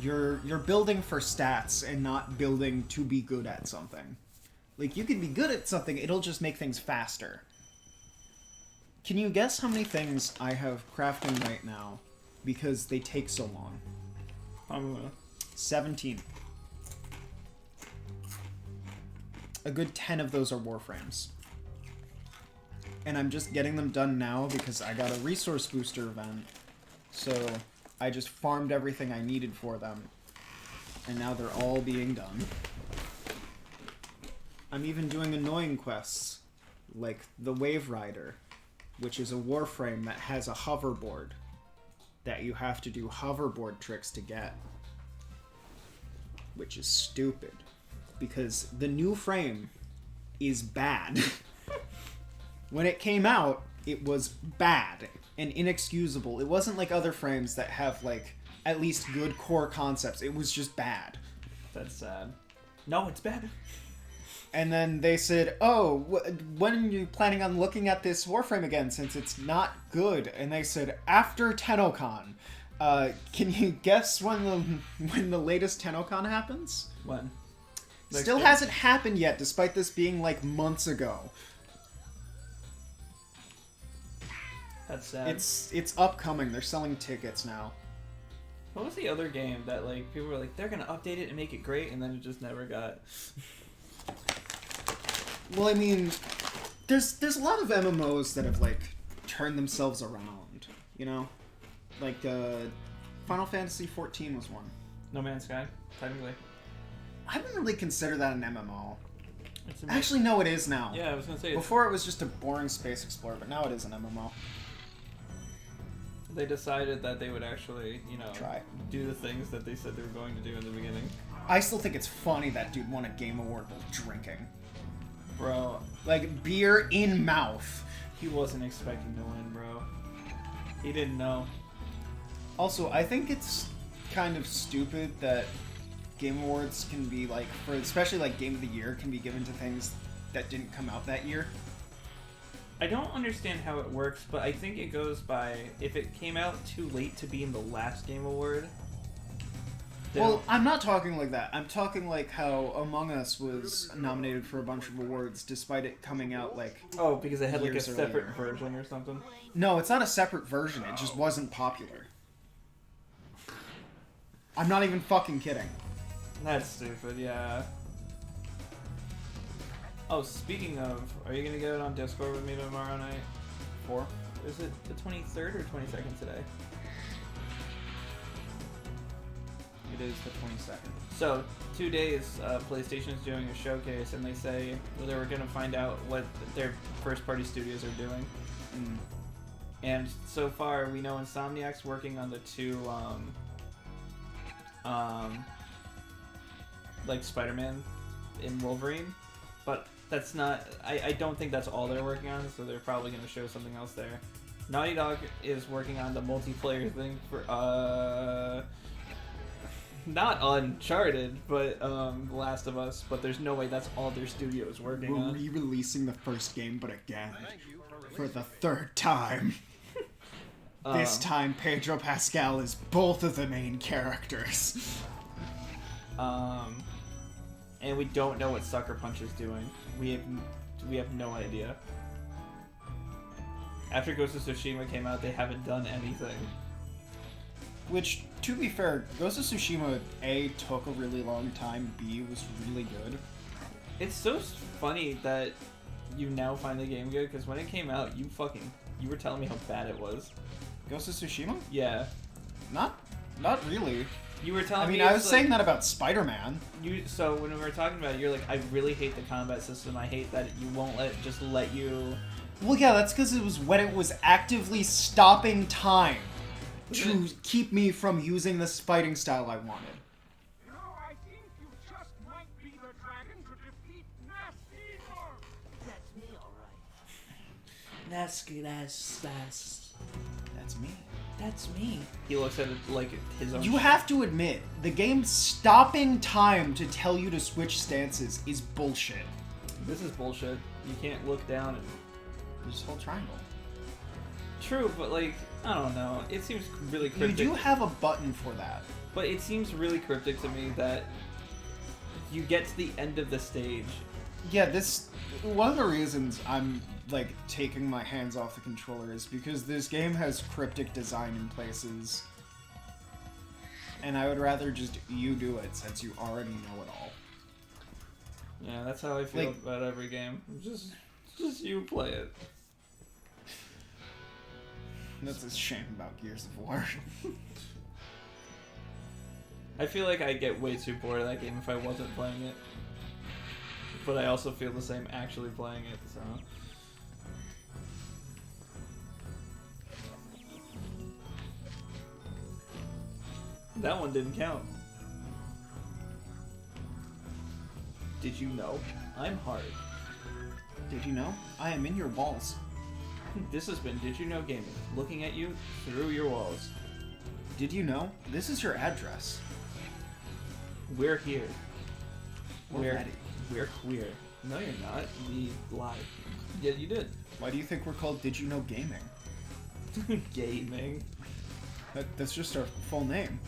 You're building for stats and not building to be good at something. Like, you can be good at something, it'll just make things faster. Can you guess how many things I have crafting right now because they take so long? I'm gonna... 17. A good 10 of those are Warframes. And I'm just getting them done now because I got a resource booster event. So I just farmed everything I needed for them. And now they're all being done. I'm even doing annoying quests, like the Wave Rider, which is a Warframe that has a hoverboard that you have to do hoverboard tricks to get. Which is stupid, because the new frame is bad. When it came out, it was bad and inexcusable. It wasn't like other frames that have, like, at least good core concepts. It was just bad. That's sad. No, it's bad. And then they said, oh, when are you planning on looking at this Warframe again, since it's not good? And they said, after TennoCon. Can you guess when the latest TennoCon happens? When? Still hasn't happened yet, despite this being, like, months ago. That's sad. It's upcoming. They're selling tickets now. What was the other game that, like, people were like, they're gonna update it and make it great, and then it just never got... Well, I mean, there's a lot of MMOs that have, like, turned themselves around, you know? Like, Final Fantasy XIV was one. No Man's Sky, technically. I wouldn't really consider that an MMO. It's Actually, no, it is now. Yeah, I was gonna say, Before it was just a boring space explorer, but now it is an MMO. they decided that they would actually, you know, Try. do the things that they said they were going to do in the beginning. I still think it's funny that dude won a Game Award while drinking. Bro, Like, beer in mouth. he wasn't expecting to win, bro. He didn't know. Also, I think it's kind of stupid that Game Awards can be, like, for especially, like, Game of the Year can be given to things that didn't come out that year. I don't understand how it works, but I think it goes by, if it came out too late to be in the last Game Award, Well, I'm not talking like that. I'm talking like how Among Us was nominated for a bunch of awards despite it coming out like... Oh, because it had like a Years separate earlier. version or something. No, it's not a separate version. It just wasn't popular. I'm not even fucking kidding. That's stupid, yeah. Oh, speaking of, are you gonna get on Discord with me tomorrow night? Is it the 23rd or 22nd today? It is the 22nd. So, 2 days, PlayStation's doing a showcase, and they say they were gonna find out what their first-party studios are doing. Mm. And so far, we know Insomniac's working on the two, like Spider-Man and Wolverine, but that's not. I don't think that's all they're working on, so they're probably gonna show something else there. Naughty Dog is working on the multiplayer thing for not Uncharted, but The Last of Us. But there's no way that's all their studio is working We're on. re-releasing the first game, but again, for the third time. This time, Pedro Pascal is both of the main characters. And we don't know what Sucker Punch is doing. We have no idea. After Ghost of Tsushima came out, they haven't done anything. Which, to be fair, Ghost of Tsushima, A, took a really long time, B, was really good. It's so funny that you now find the game good, because when it came out, you were telling me how bad it was. Ghost of Tsushima? Yeah. Not really. You were telling me. I was saying that about Spider-Man. So when we were talking about it, you're like, I really hate the combat system. I hate that you won't let you. Well, yeah, that's because it was when it was actively stopping time to keep me from using this fighting style I wanted. No, I think you just might be the dragon to defeat Nasty. That's me, all right. That's me. That's me. He looks at it like his own. You have to admit, the game stopping time to tell you to switch stances is bullshit. This is bullshit. You can't look down and. Just hold triangle. True, but like, I don't know. It seems really cryptic. You do have a button for that. But it seems really cryptic to me that you get to the end of the stage. Yeah, one of the reasons I'm like taking my hands off the controller is because this game has cryptic design in places, and I would rather just you do it since you already know it all. Yeah, that's how I feel Like- about every game. Just you play it. That's a shame about Gears of War. I feel like I'd get way too bored of that game if I wasn't playing it. But I also feel the same actually playing it, so. That one didn't count. Did you know? I'm hard. Did you know? I am in your walls. This has been Did You Know Gaming, looking at you through your walls. Did you know? This is your address. We're here. We're ready. We're queer. No, you're not. We lied. Yeah, you did. Why do you think we're called Did You Know Gaming? Gaming. That's just our full name.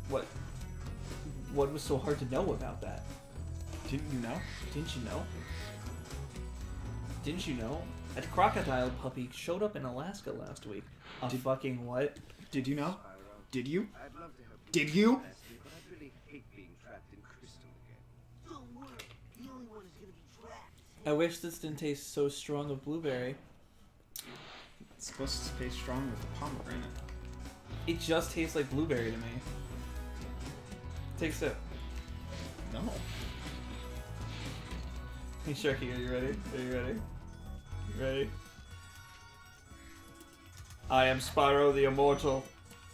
What? What was so hard to know about that? Didn't you know? Didn't you know? Didn't you know? A crocodile puppy showed up in Alaska last week. Fucking what? Did you know? Did you? I'd love to help you. Did you? But I really hate being trapped in crystal again. Don't worry, the only one who's gonna be trapped. I wish this didn't taste so strong of blueberry. It's supposed to taste strong with the pomegranate. It just tastes like blueberry to me. Take a sip. No. Hey Sharky, are you ready? Are you ready? You ready? I am Spyro the Immortal.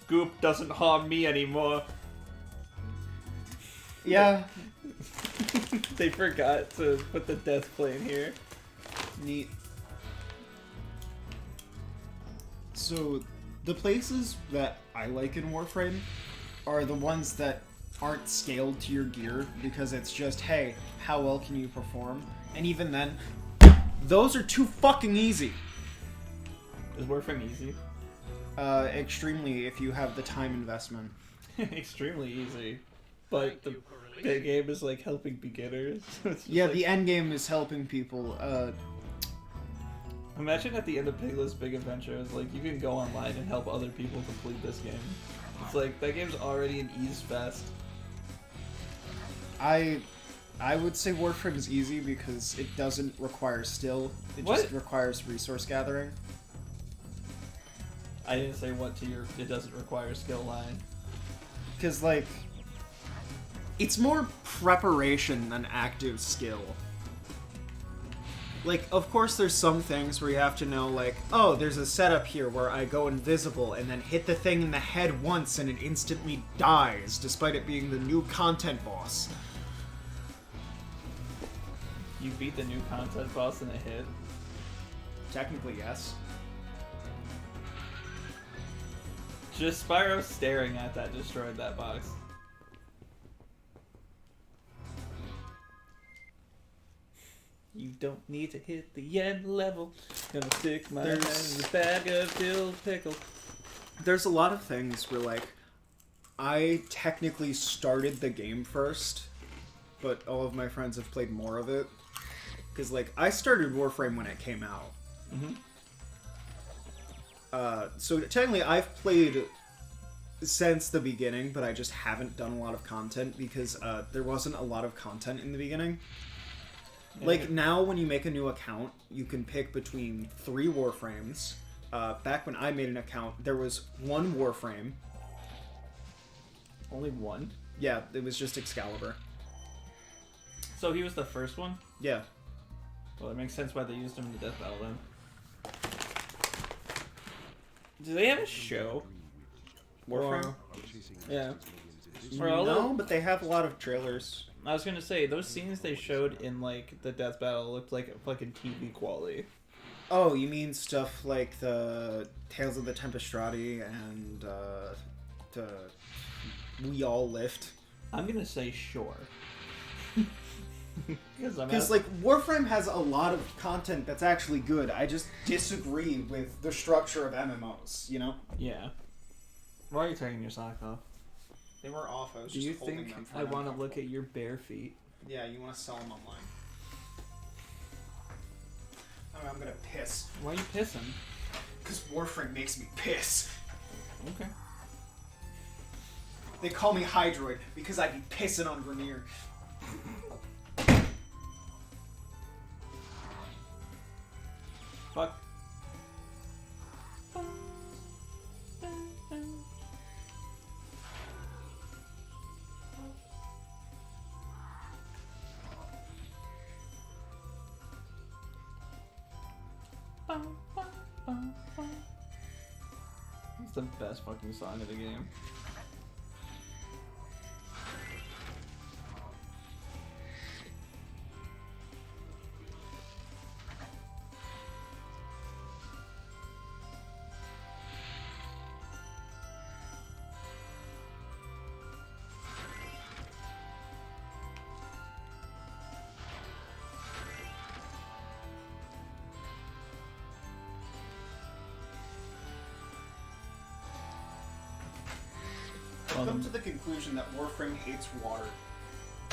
Goop doesn't harm me anymore. Yeah. They forgot to put the death play in here. Neat. So, the places that I like in Warframe are the ones that aren't scaled to your gear because it's just, hey, how well can you perform? And even then, those are too fucking easy. Is Warframe easy? Extremely if you have the time investment. extremely easy. But the game is like helping beginners. It's just Yeah, like- the end game is helping people. Imagine at the end of Piglet's Big Adventure, it's like you can go online and help other people complete this game. It's like that game's already an ease fest. I would say Warframe is easy because it doesn't require skill. It What? just requires resource gathering. I didn't say what to your it doesn't require skill line. Because, like, it's more preparation than active skill. Like, of course there's some things where you have to know, like, oh, there's a setup here where I go invisible and then hit the thing in the head once and it instantly dies, despite it being the new content boss. You beat the new content boss in a hit. Technically, yes. Just Spyro staring at that destroyed that box. You don't need to hit the end level. Gonna stick my hand in the bag of dill pickle. There's a lot of things where, like, I technically started the game first, but all of my friends have played more of it. Because, like, I started Warframe when it came out. Mm-hmm. So technically I've played since the beginning, but I just haven't done a lot of content because there wasn't a lot of content in the beginning. Like, now when you make a new account, you can pick between 3 Warframes. Back when I made an account, there was 1 Warframe. Only one? Yeah, it was just Excalibur. So he was the first one? Yeah. Well, it makes sense why they used him in the death battle then. Do they have a show? Warframe? Yeah. No, but they have a lot of trailers. I was gonna say, those scenes they showed in, like, the death battle looked like fucking TV quality. Oh, you mean stuff like the Tales of the Tempestrati and the We All Lift? I'm gonna say sure. Because, like, Warframe has a lot of content that's actually good. I just disagree with the structure of MMOs, you know? Yeah. Why are you taking your sock off? They were off. I was Do just you holding think them for I want to now. look at your bare feet? Yeah, you want to sell them online. I'm gonna piss. Why are you pissing? Because Warframe makes me piss. Okay. They call me Hydroid because I be pissing on Grenier. Fuck. It's the best fucking song of the game. I've come to the conclusion that Warframe hates water.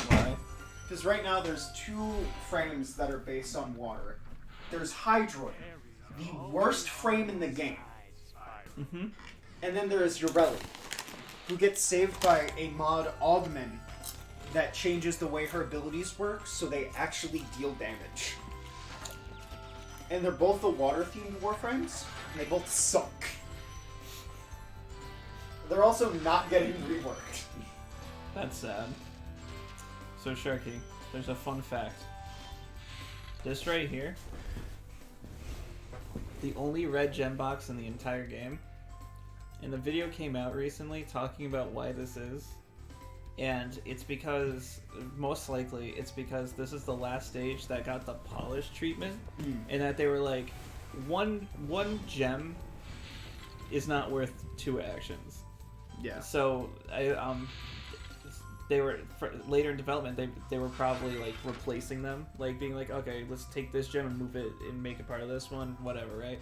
Why? Because right now there's 2 frames that are based on water. There's Hydroid, the worst frame in the game. Mm-hmm. And then there is Ureli, who gets saved by a mod Augment that changes the way her abilities work so they actually deal damage. And they're both the water-themed Warframes, and they both suck. They're also not getting reworked. That's sad. So Sharky, there's a fun fact. This right here, the only red gem box in the entire game, and the video came out recently talking about why this is, and it's because, most likely, it's because this is the last stage that got the polish treatment, and that they were like, one gem is not worth 2 actions. Yeah. So they were later in development. They were probably like replacing them, like being like, okay, let's take this gem and move it and make it part of this one, whatever, right?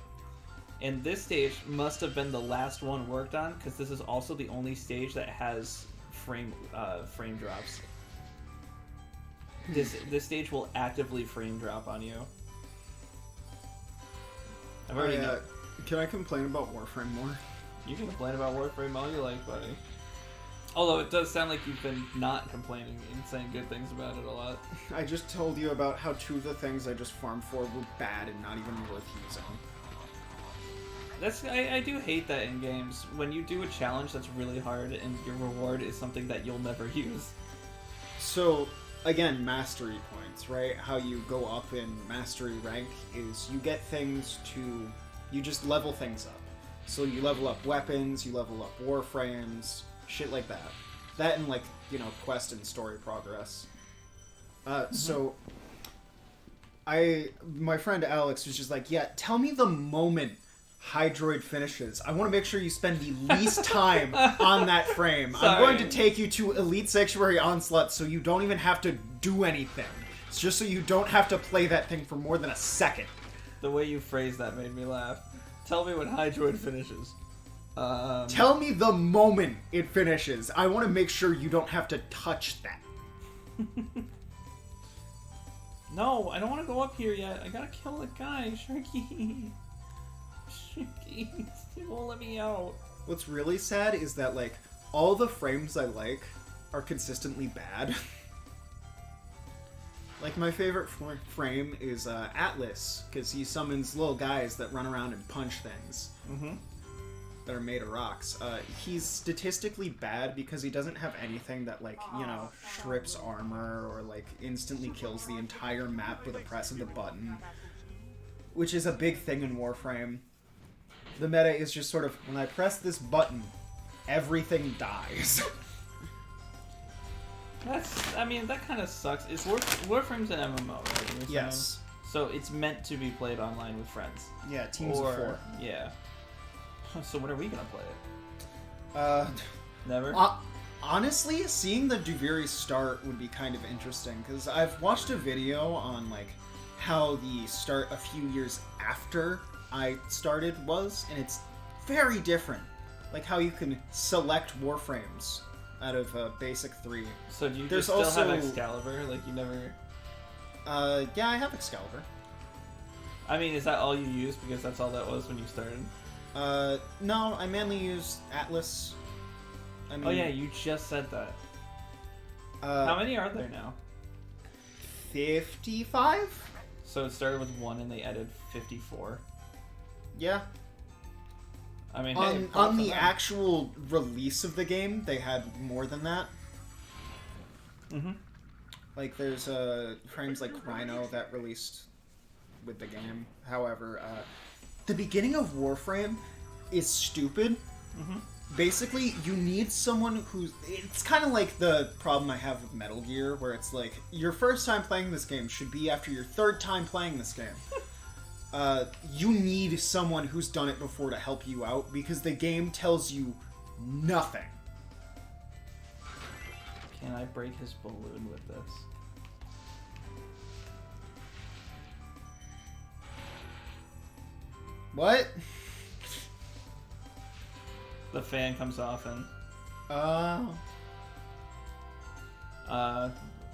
And this stage must have been the last one worked on, because this is also the only stage that has frame drops. This stage will actively frame drop on you. I've already know. Can I complain about Warframe more? You can complain about Warframe all you like, buddy. Although it does sound like you've been not complaining and saying good things about it a lot. I just told you about how 2 of the things I just farmed for were bad and not even worth using. I do hate that in games. When you do a challenge that's really hard and your reward is something that you'll never use. So, again, mastery points, right? How you go up in mastery rank is you get things to... You just level things up. So you level up weapons, you level up warframes, shit like that. That and, like, you know, quest and story progress. So... My friend Alex was just like, yeah, tell me the moment Hydroid finishes. I want to make sure you spend the least time on that frame. Sorry. I'm going to take you to Elite Sanctuary Onslaught so you don't even have to do anything. It's just so you don't have to play that thing for more than a second. The way you phrased that made me laugh. Tell me when Hydroid finishes. Tell me the moment it finishes. I want to make sure you don't have to touch that. No, I don't want to go up here yet. I gotta kill the guy, Sharky. Sharky, he won't let me out. What's really sad is that, like, all the frames I like are consistently bad. Like, my favorite frame is Atlas, because he summons little guys that run around and punch things. Mm-hmm. That are made of rocks. He's statistically bad because he doesn't have anything that, like, you know, strips armor or, like, instantly kills the entire map with a press of the button. Which is a big thing in Warframe. The meta is just sort of, when I press this button, everything dies. I mean, that kind of sucks. It's Warframe's an MMO, right? You're Yes. saying? So it's meant to be played online with friends. Yeah, teams of 4. Yeah. So when are we gonna play it? Never? Honestly, seeing the Duviri start would be kind of interesting, because I've watched a video on, like, how the start a few years after I started was, and it's very different. Like how you can select warframes out of Basic 3. So do you There's just still also... have Excalibur? Like you never... Yeah, I have Excalibur. I mean, is that all you use because that's all that was when you started? No, I mainly use Atlas. I mean, Oh yeah, you just said that. How many are there now? 55? So it started with 1 and they added 54. Yeah. I mean, hey, on the actual release of the game, they had more than that. Mm-hmm. Like, there's frames like Rhino that released with the game. However, the beginning of Warframe is stupid. Mm-hmm. Basically, you need someone who's... It's kind of like the problem I have with Metal Gear, where it's like, your first time playing this game should be after your third time playing this game. You need someone who's done it before to help you out, because the game tells you nothing. Can I break his balloon with this? What? The fan comes off and...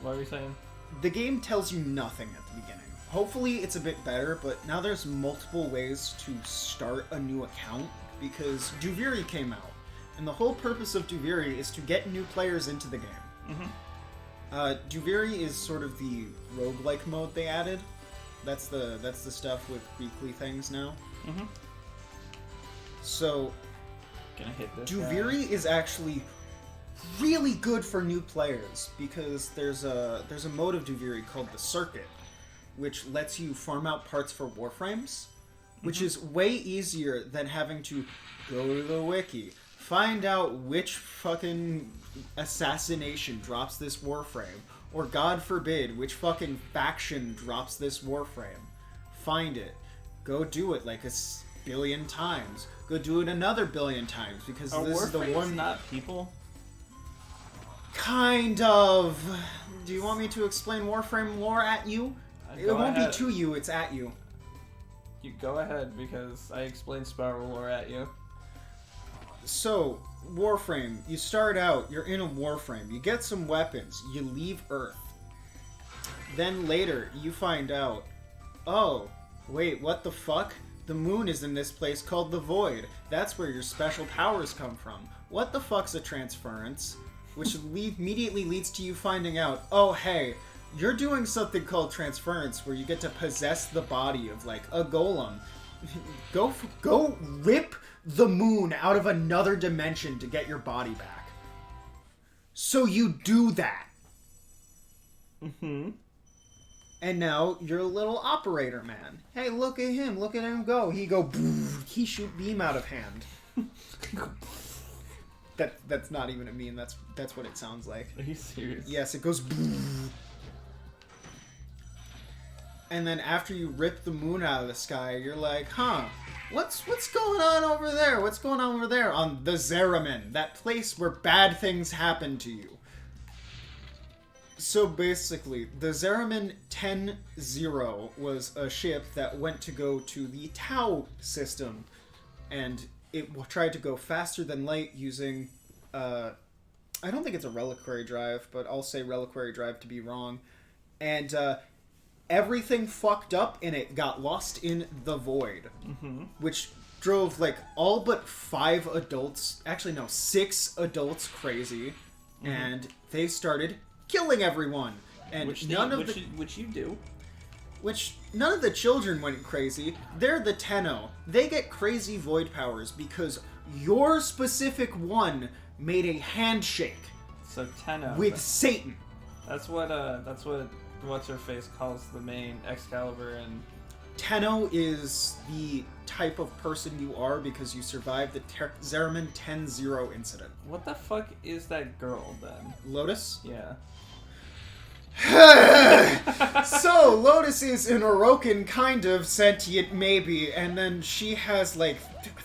what were you saying? The game tells you nothing at the beginning. Hopefully it's a bit better, but now there's multiple ways to start a new account, because Duviri came out, and the whole purpose of Duviri is to get new players into the game. Mm-hmm. Duviri is sort of the roguelike mode they added. That's the stuff with weekly things now. Mm-hmm. So, Gonna hit this Duviri is actually really good for new players, because there's a mode of Duviri called the Circuit, which lets you farm out parts for warframes, which is way easier than having to go to the wiki, find out which fucking assassination drops this warframe, or god forbid, which fucking faction drops this warframe. Find it. Go do it like a billion times. Go do it another billion times, because this is the one... not people? Kind of. Do you want me to explain Warframe lore at you? It won't be to you, it's at you. You go ahead, because I explained Spyro lore at you. So, Warframe, you start out, you're in a Warframe, you get some weapons, you leave Earth. Then later, you find out, oh, wait, what the fuck? The moon is in this place called the Void. That's where your special powers come from. What the fuck's a transference? Which immediately leads to you finding out, oh hey, you're doing something called transference, where you get to possess the body of, like, a golem. Go rip the moon out of another dimension to get your body back. So you do that. Mm-hmm. And now you're a little operator man. Hey, look at him go. He shoot beam out of hand. That's not even a meme, that's what it sounds like. Are you serious? Yes, it goes. And then after you rip the moon out of the sky, you're like, huh, what's going on over there? What's going on over there on the Zeramin, that place where bad things happen to you? So basically, the Zeramin 10-0 was a ship that went to go to the Tau system, and it tried to go faster than light using, I don't think it's a reliquary drive, but I'll say reliquary drive to be wrong. And everything fucked up and it got lost in the void, which drove like all but 6 adults crazy, and they started killing everyone. And Which none of the children went crazy. They're the Tenno. They get crazy void powers because your specific one made a handshake So Tenno. with Satan. That's what what's her face calls the main Excalibur, and Tenno is the type of person you are because you survived the Zeramin 10-0 incident. what the fuck is that girl then? Lotus? Yeah. So, Lotus is an Orokin kind of sentient, maybe, and then she has, like,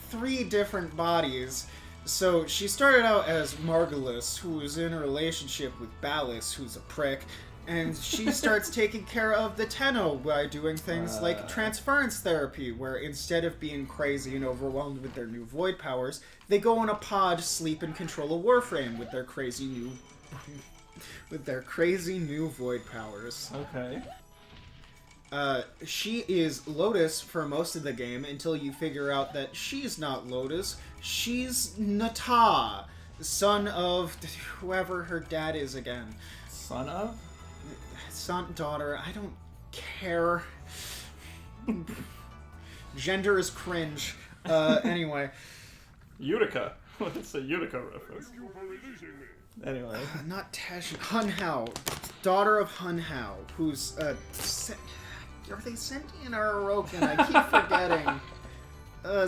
3 different bodies. So, she started out as Margulis, who is in a relationship with Ballas, who's a prick, and she starts taking care of the Tenno by doing things like transference therapy, where instead of being crazy and overwhelmed with their new void powers, they go in a pod, sleep, and control a Warframe with their crazy new... void powers. Okay. She is Lotus for most of the game until you figure out that she's not Lotus. She's Nata, son of whoever her dad is again. Son of? Son, daughter, I don't care. Gender is cringe. Anyway. Utica. What's a Utica reference? Thank you for releasing me. Anyway. Not Tesh. Hun Hao. Daughter of Hun Hao, who's, are they sentient or Orokin? I keep forgetting.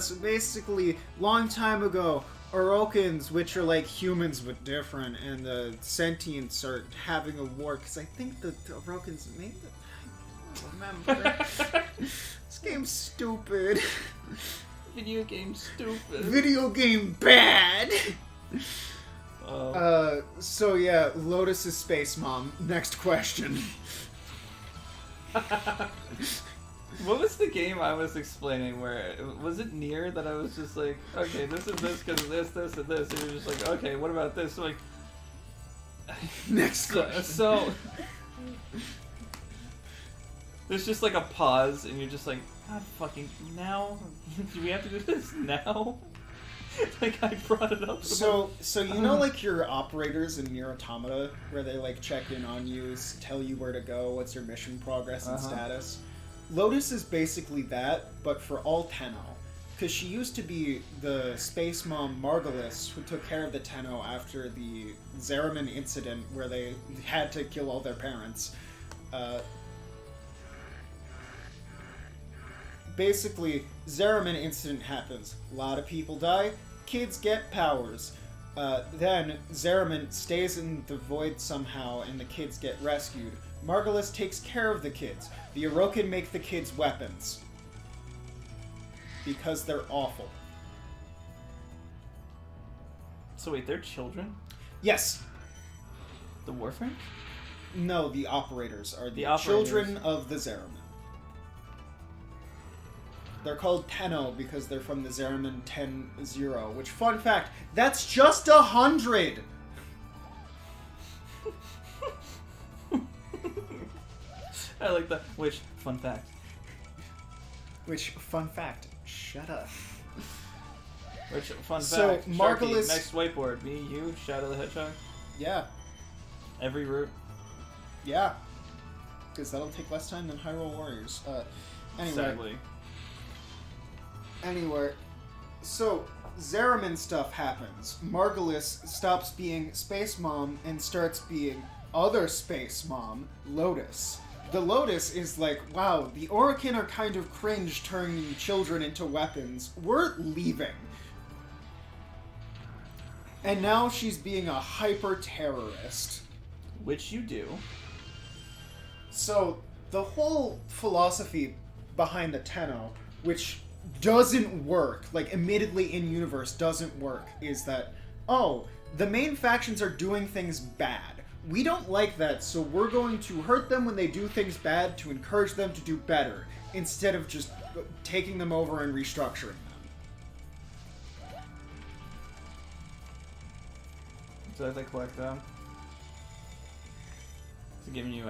So basically, long time ago, Orokins, which are like humans but different, and the sentients are having a war, because I think the Orokins made the... I don't remember. This game's stupid. Video game stupid. Video game bad! Oh. So yeah, Lotus is Space Mom. Next question. What was the game I was explaining where, was it Nier that I was just like, okay, this is this because of this, this, and this, and you're just like, okay, what about this? So like, Next question. so there's just like a pause, and you're just like, God fucking, now? Do we have to do this now? Like, I brought it up. So you know, like your operators in Nier Automata, where they like check in on you, tell you where to go, what's your mission progress and status. Lotus is basically that, but for all Tenno, because she used to be the space mom Margulis, who took care of the Tenno after the Zeramin incident, where they had to kill all their parents. Basically, Zeramin incident happens. A lot of people die. Kids get powers. Then Zeramin stays in the void somehow, and the kids get rescued. Margulis takes care of the kids. The Orokin make the kids weapons. Because they're awful. So wait, they're children? Yes. The Warframes? No, the operators are the operators. children of the Zeramin. They're called Tenno because they're from the Zeraman 10-0, which, fun fact, that's just 100! I like that. Which, fun fact. Which, fun fact, shut up. Which, fun So, fact. Margulis- Sharky, next whiteboard. Me, you, Shadow the Hedgehog. Yeah, Every route. yeah. Because that'll take less time than Hyrule Warriors. Sadly. Anyway, so Zeraman stuff happens. Margulis stops being Space Mom and starts being other Space Mom, Lotus. The Lotus is like, wow, the Orokin are kind of cringe turning children into weapons. We're leaving. And now she's being a hyper-terrorist. Which you do. So, the whole philosophy behind the Tenno, which doesn't work, like, admittedly in-universe doesn't work, is that, oh, the main factions are doing things bad. We don't like that, so we're going to hurt them when they do things bad to encourage them to do better, instead of just taking them over and restructuring them. So I have to collect them. Is it giving you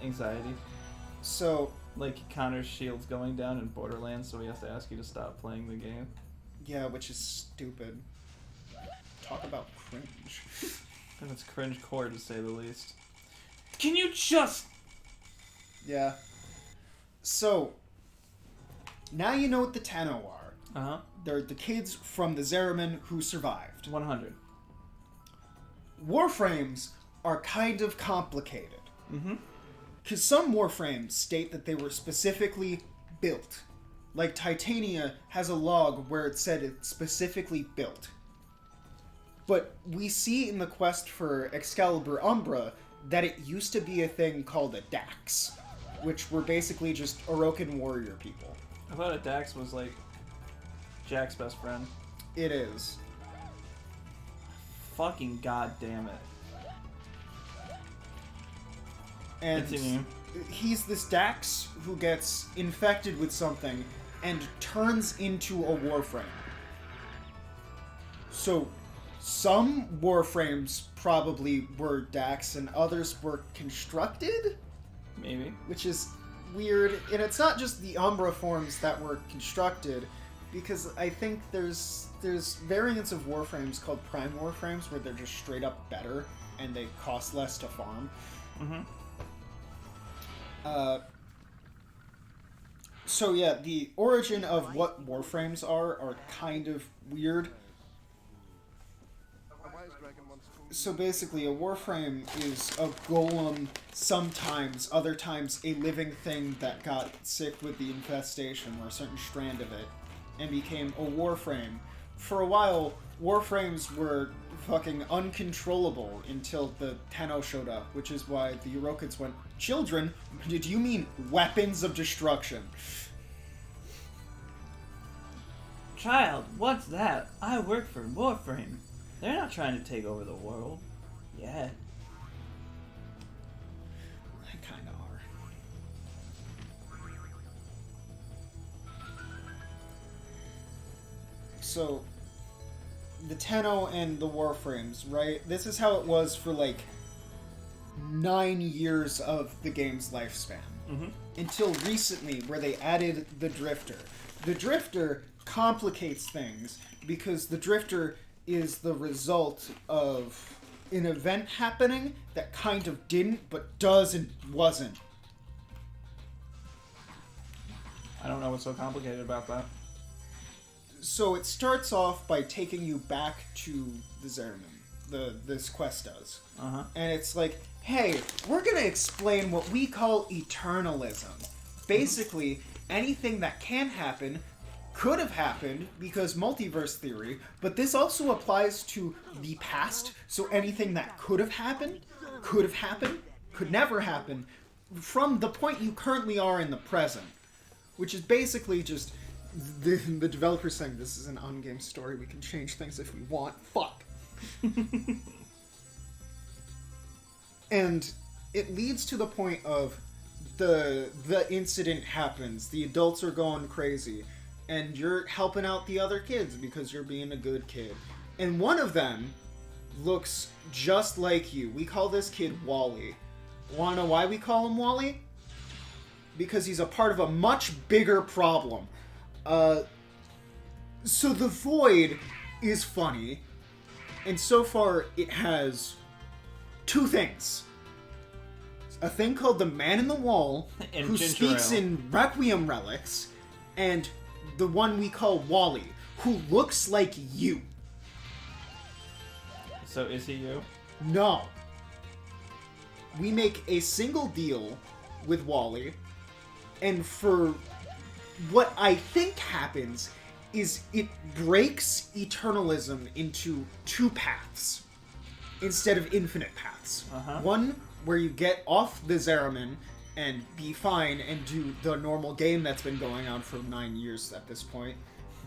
anxiety? So, Like Connor's shield's going down in Borderlands, so he has to ask you to stop playing the game. yeah, which is stupid. Talk about cringe. And it's cringe core to say the least. Can you just... Yeah. So, now you know what the Tenno are. Uh-huh. They're the kids from the Zeraman who survived. 100. Warframes are kind of complicated. Mm-hmm. Because some Warframes state that they were specifically built. Like Titania has a log where it said it's specifically built. But we see in the quest for Excalibur Umbra that it used to be a thing called a Dax, which were basically just Orokin warrior people. I thought a Dax was like Jack's best friend. It is. Fucking goddamn it. And Continue. he's this Dax who gets infected with something and turns into a Warframe. So, some Warframes probably were Dax and others were constructed? Maybe. Which is weird. And it's not just the Umbra forms that were constructed, because I think there's variants of Warframes called Prime Warframes where they're just straight up better and they cost less to farm. Mm-hmm. So yeah, the origin of what Warframes are kind of weird. So basically, a Warframe is a golem, sometimes, other times, a living thing that got sick with the infestation, or a certain strand of it, and became a Warframe. For a while, Warframes were fucking uncontrollable until the Tenno showed up, which is why the Urokids went, "Children? Did you mean weapons of destruction?" Child, what's that? I work for Warframe. They're not trying to take over the world. Yet. They kinda are. So, the Tenno and the Warframes, right? This is how it was for like 9 years of the game's lifespan. Mm-hmm. Until recently, where they added the Drifter. The Drifter complicates things because the Drifter is the result of an event happening that kind of didn't, but does and wasn't. I don't know what's so complicated about that. So it starts off by taking you back to the Zeraman. This quest does. Uh-huh. And it's like, hey, we're gonna explain what we call eternalism. Basically, anything that can happen could have happened because multiverse theory, but this also applies to the past, so anything that could have happened, could never happen, from the point you currently are in the present. Which is basically just the developer saying, this is an on-game story, we can change things if we want. Fuck. And it leads to the point of the incident happens, the adults are going crazy, and you're helping out the other kids because you're being a good kid. And one of them looks just like you. We call this kid Wally. Wanna know why we call him Wally? Because he's a part of a much bigger problem. So the Void is funny, and so far it has two things. A thing called the Man in the Wall, And who ginger speaks ale. in Requiem relics, and the one we call Wally, who looks like you. So is he you? No. We make a single deal with Wally, and for what I think happens is it breaks eternalism into two paths instead of infinite paths. One where you get off the Zeraman and be fine and do the normal game that's been going on for 9 years at this point.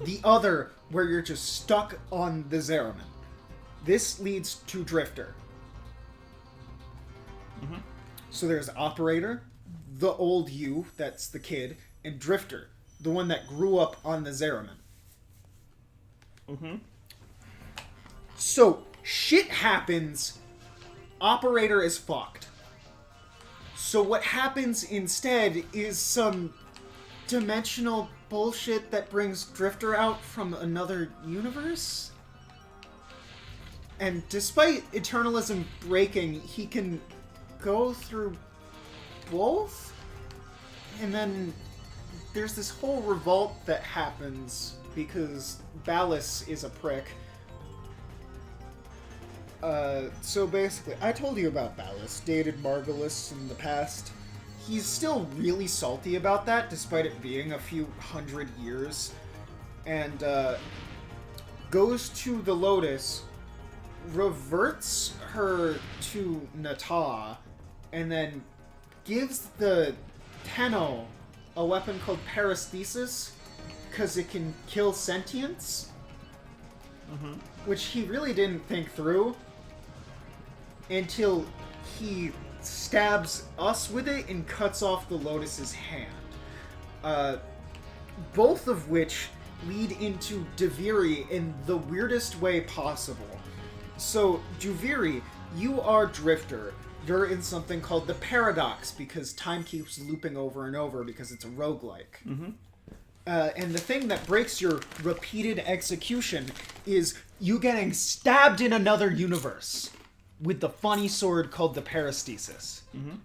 The other where you're just stuck on the Zeraman. This leads to Drifter. So there's Operator, the old you, that's the kid, and Drifter, the one that grew up on the Zeraman. So, shit happens, Operator is fucked. So what happens instead is some dimensional bullshit that brings Drifter out from another universe? And despite Eternalism breaking, he can go through both? And then there's this whole revolt that happens because Ballas is a prick. So basically, I told you about Ballas, dated Margulis in the past. He's still really salty about that, despite it being a few hundred years. And, goes to the Lotus, reverts her to Nata, and then gives the Tenno a weapon called Paresthesis, because it can kill sentience. Which he really didn't think through until he stabs us with it and cuts off the Lotus's hand. Both of which lead into Deviri in the weirdest way possible. So, Juviri, you are Drifter. You're in something called the Paradox because time keeps looping over and over because it's a roguelike. And the thing that breaks your repeated execution is you getting stabbed in another universe with the funny sword called the Paresthesis.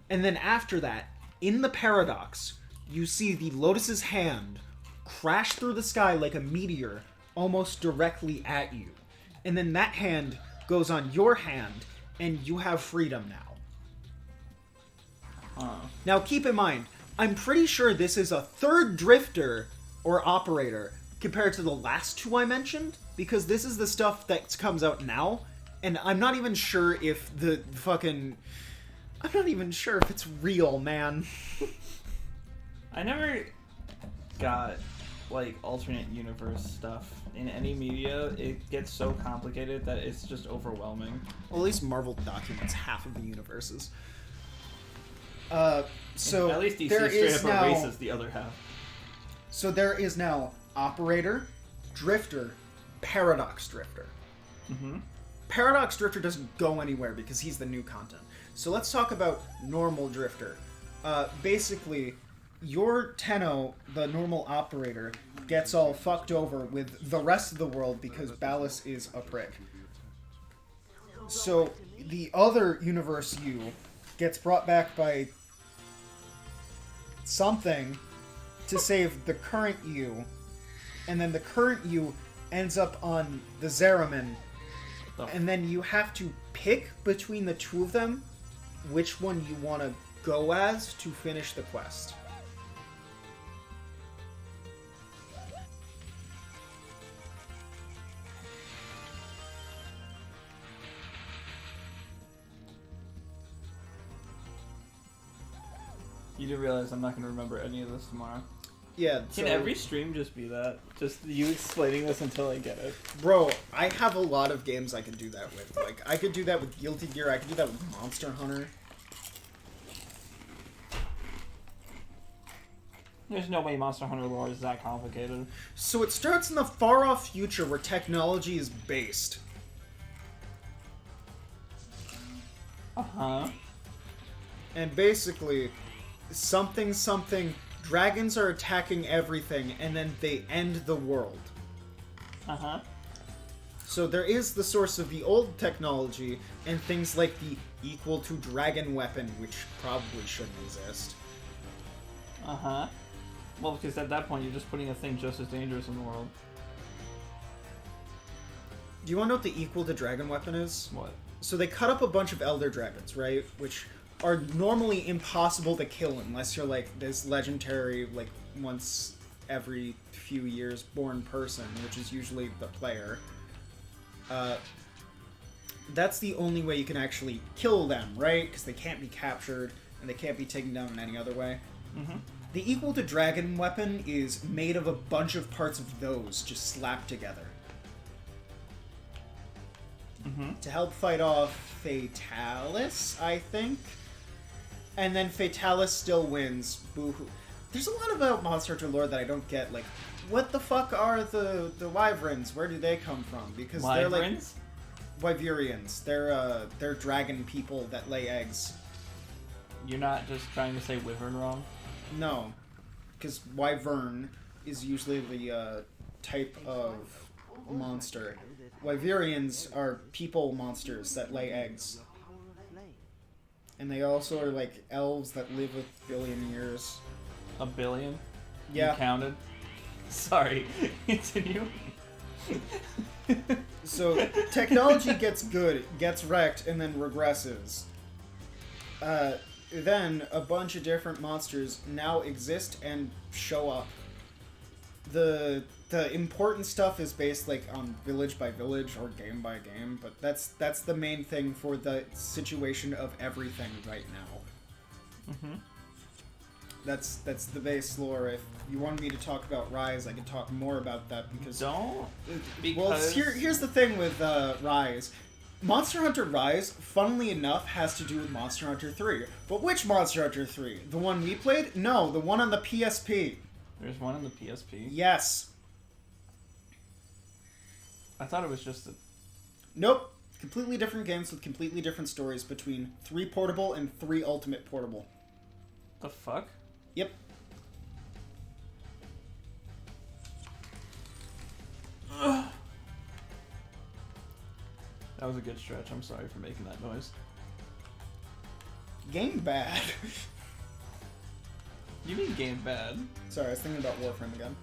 And then after that, in the Paradox, you see the Lotus's hand crash through the sky like a meteor almost directly at you. And then that hand goes on your hand, and you have freedom now. Now keep in mind, I'm pretty sure this is a third Drifter or Operator compared to the last two I mentioned, because this is the stuff that comes out now, and I'm not even sure if I'm not even sure if it's real, man. I never got, like, alternate universe stuff in any media. It gets so complicated that it's just overwhelming. Well, at least Marvel documents half of the universes. So At least DC there straight is up now, erases the other half. So there is now Operator, Drifter, Paradox Drifter. Paradox Drifter doesn't go anywhere because he's the new content. So let's talk about normal Drifter. Basically, your Tenno, the normal Operator, gets all fucked over with the rest of the world because Ballas is a prick. So the other universe you gets brought back by something to save the current you, and then the current you ends up on the Zeraman, and then you have to pick between the two of them which one you want to go as to finish the quest. You do realize I'm not going to remember any of this tomorrow. Yeah, Can every stream just be that? Just you explaining this until I get it? Bro, I have a lot of games I could do that with. Like, I could do that with Guilty Gear, I could do that with Monster Hunter. There's no way Monster Hunter lore is that complicated. So it starts in the far-off future where technology is based. Uh-huh. And basically, something, dragons are attacking everything, and then they end the world. Uh-huh. So there is the source of the old technology, and things like the equal to dragon weapon, which probably shouldn't exist. Uh-huh. Well, because at that point, you're just putting a thing just as dangerous in the world. Do you want to know what the equal to dragon weapon is? What? So they cut up a bunch of elder dragons, right? Which are normally impossible to kill unless you're like this legendary, like once every few years born person, which is usually the player. That's the only way you can actually kill them, right? Because they can't be captured and they can't be taken down in any other way. Mm-hmm. The equal to dragon weapon is made of a bunch of parts of those just slapped together. Mm-hmm. To help fight off Fatalis, I think. And then Fatalis still wins. Boo-hoo. There's a lot about Monster Hunter lore that I don't get. Like, what the fuck are the wyverns? Where do they come from? Because they're like Wyverians. They're dragon people that lay eggs. You're not just trying to say wyvern wrong? No, because wyvern is usually the type of monster. Wyverians are people monsters that lay eggs. And they also are like elves that live a billion years. A billion? Yeah. You counted? Sorry. Continue. So technology gets good, gets wrecked, and then regresses. Then a bunch of different monsters now exist and show up. The important stuff is based like on village by village or game by game, but that's the main thing for the situation of everything right now. Mm-hmm. That's the base lore. If you wanted me to talk about Rise, I could talk more about that because Don't. well, Because here's the thing with Rise. Monster Hunter Rise, funnily enough, has to do with Monster Hunter 3. But which Monster Hunter 3? The one we played? No, the one on the PSP. there's one on the PSP. Yes. I thought it was just a... Nope. Completely different games with completely different stories between 3 Portable and 3 Ultimate Portable. The fuck? Yep. That was a good stretch. I'm sorry for making that noise. Game bad. You mean game bad? Sorry, I was thinking about Warframe again.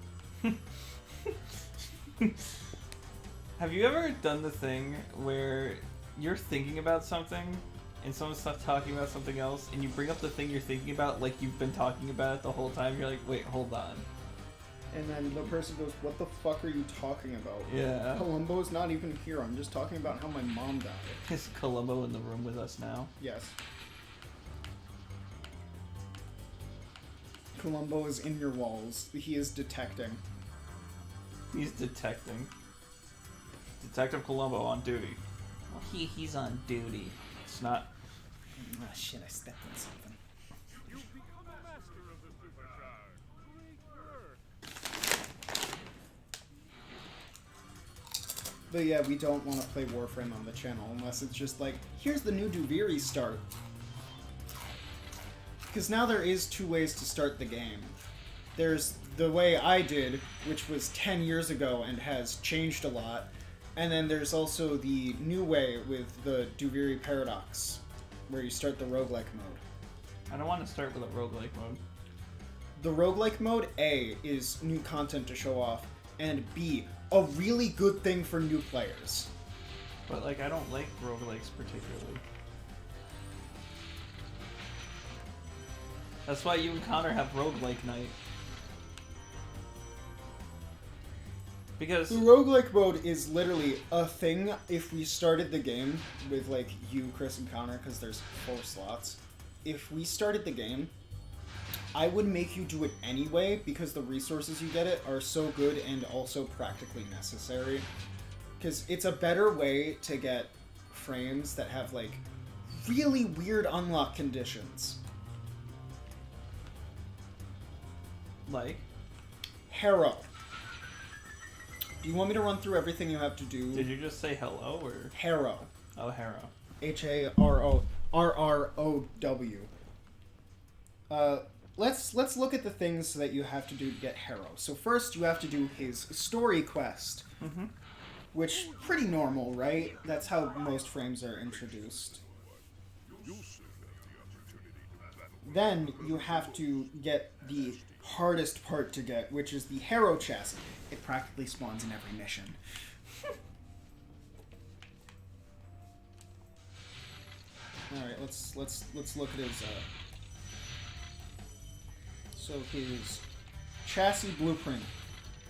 Have you ever done the thing where you're thinking about something and someone's talking about something else and you bring up the thing you're thinking about like you've been talking about it the whole time? You're like, wait, hold on. And then the person goes, what the fuck are you talking about? Yeah. Columbo's not even here. I'm just talking about how my mom died. Is Columbo in the room with us now? Yes. Columbo is in your walls. He is detecting. He's detecting. Detective Columbo on duty. Well, he's on duty. It's not... Oh shit, I stepped on something. You've become a master of the supercharge. Great work. But yeah, we don't want to play Warframe on the channel unless it's just like, here's the new Duviri start. Because now there is 2 ways to start the game. There's the way I did, which was 10 years ago and has changed a lot. And then there's also the new way with the Duviri Paradox, where you start the roguelike mode. I don't want to start with a roguelike mode. The roguelike mode, A, is new content to show off, and B, a really good thing for new players. But, like, I don't like roguelikes particularly. That's why you and Connor have roguelike night. Because... The roguelike mode is literally a thing if we started the game with, like, you, Chris, and Connor, because there's 4 slots. If we started the game, I would make you do it anyway, because the resources you get it are so good and also practically necessary. Because it's a better way to get frames that have, like, really weird unlock conditions. Like, Harrow. Do you want me to run through everything you have to do? did you just say hello or? Harrow. Oh, Harrow. Harrow. Let's look at the things that you have to do to get Harrow. So first, you have to do his story quest, which pretty normal, right? That's how most frames are introduced. Then you have to get the hardest part to get, which is the Harrow chassis. It practically spawns in every mission. All right, let's look at his. So his chassis blueprint: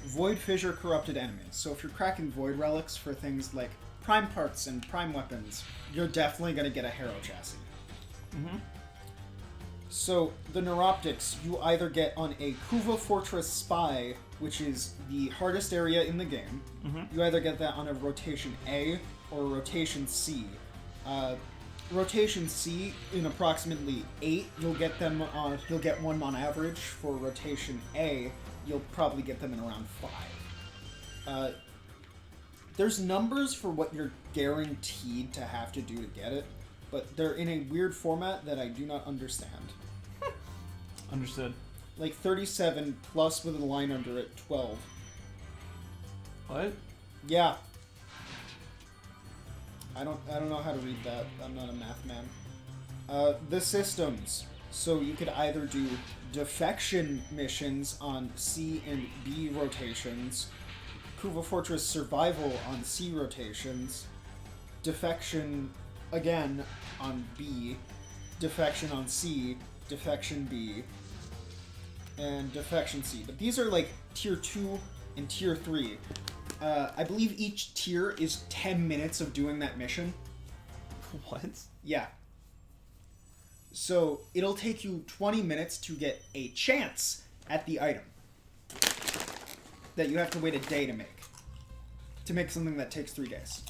Void Fissure corrupted enemies. So if you're cracking Void relics for things like prime parts and prime weapons, you're definitely gonna get a Harrow chassis. So the Neuroptics you either get on a Kuva Fortress Spy, which is the hardest area in the game. You either get that on a Rotation A or Rotation C. Rotation C in approximately 8, you'll get one on average. For Rotation A, you'll probably get them in around 5. There's numbers for what you're guaranteed to have to do to get it, but they're in a weird format that I do not understand. Understood. Like 37 plus with a line under it, 12. What? Yeah. I don't know how to read that. I'm not a math man. The systems. So you could either do defection missions on C and B rotations, Kuva Fortress Survival on C rotations, defection again on B, defection on C, defection B, and defection C. But these are like tier 2 and tier 3. I believe each tier is 10 minutes of doing that mission. What? Yeah. So it'll take you 20 minutes to get a chance at the item that you have to wait a day to make. To make something that takes 3 days.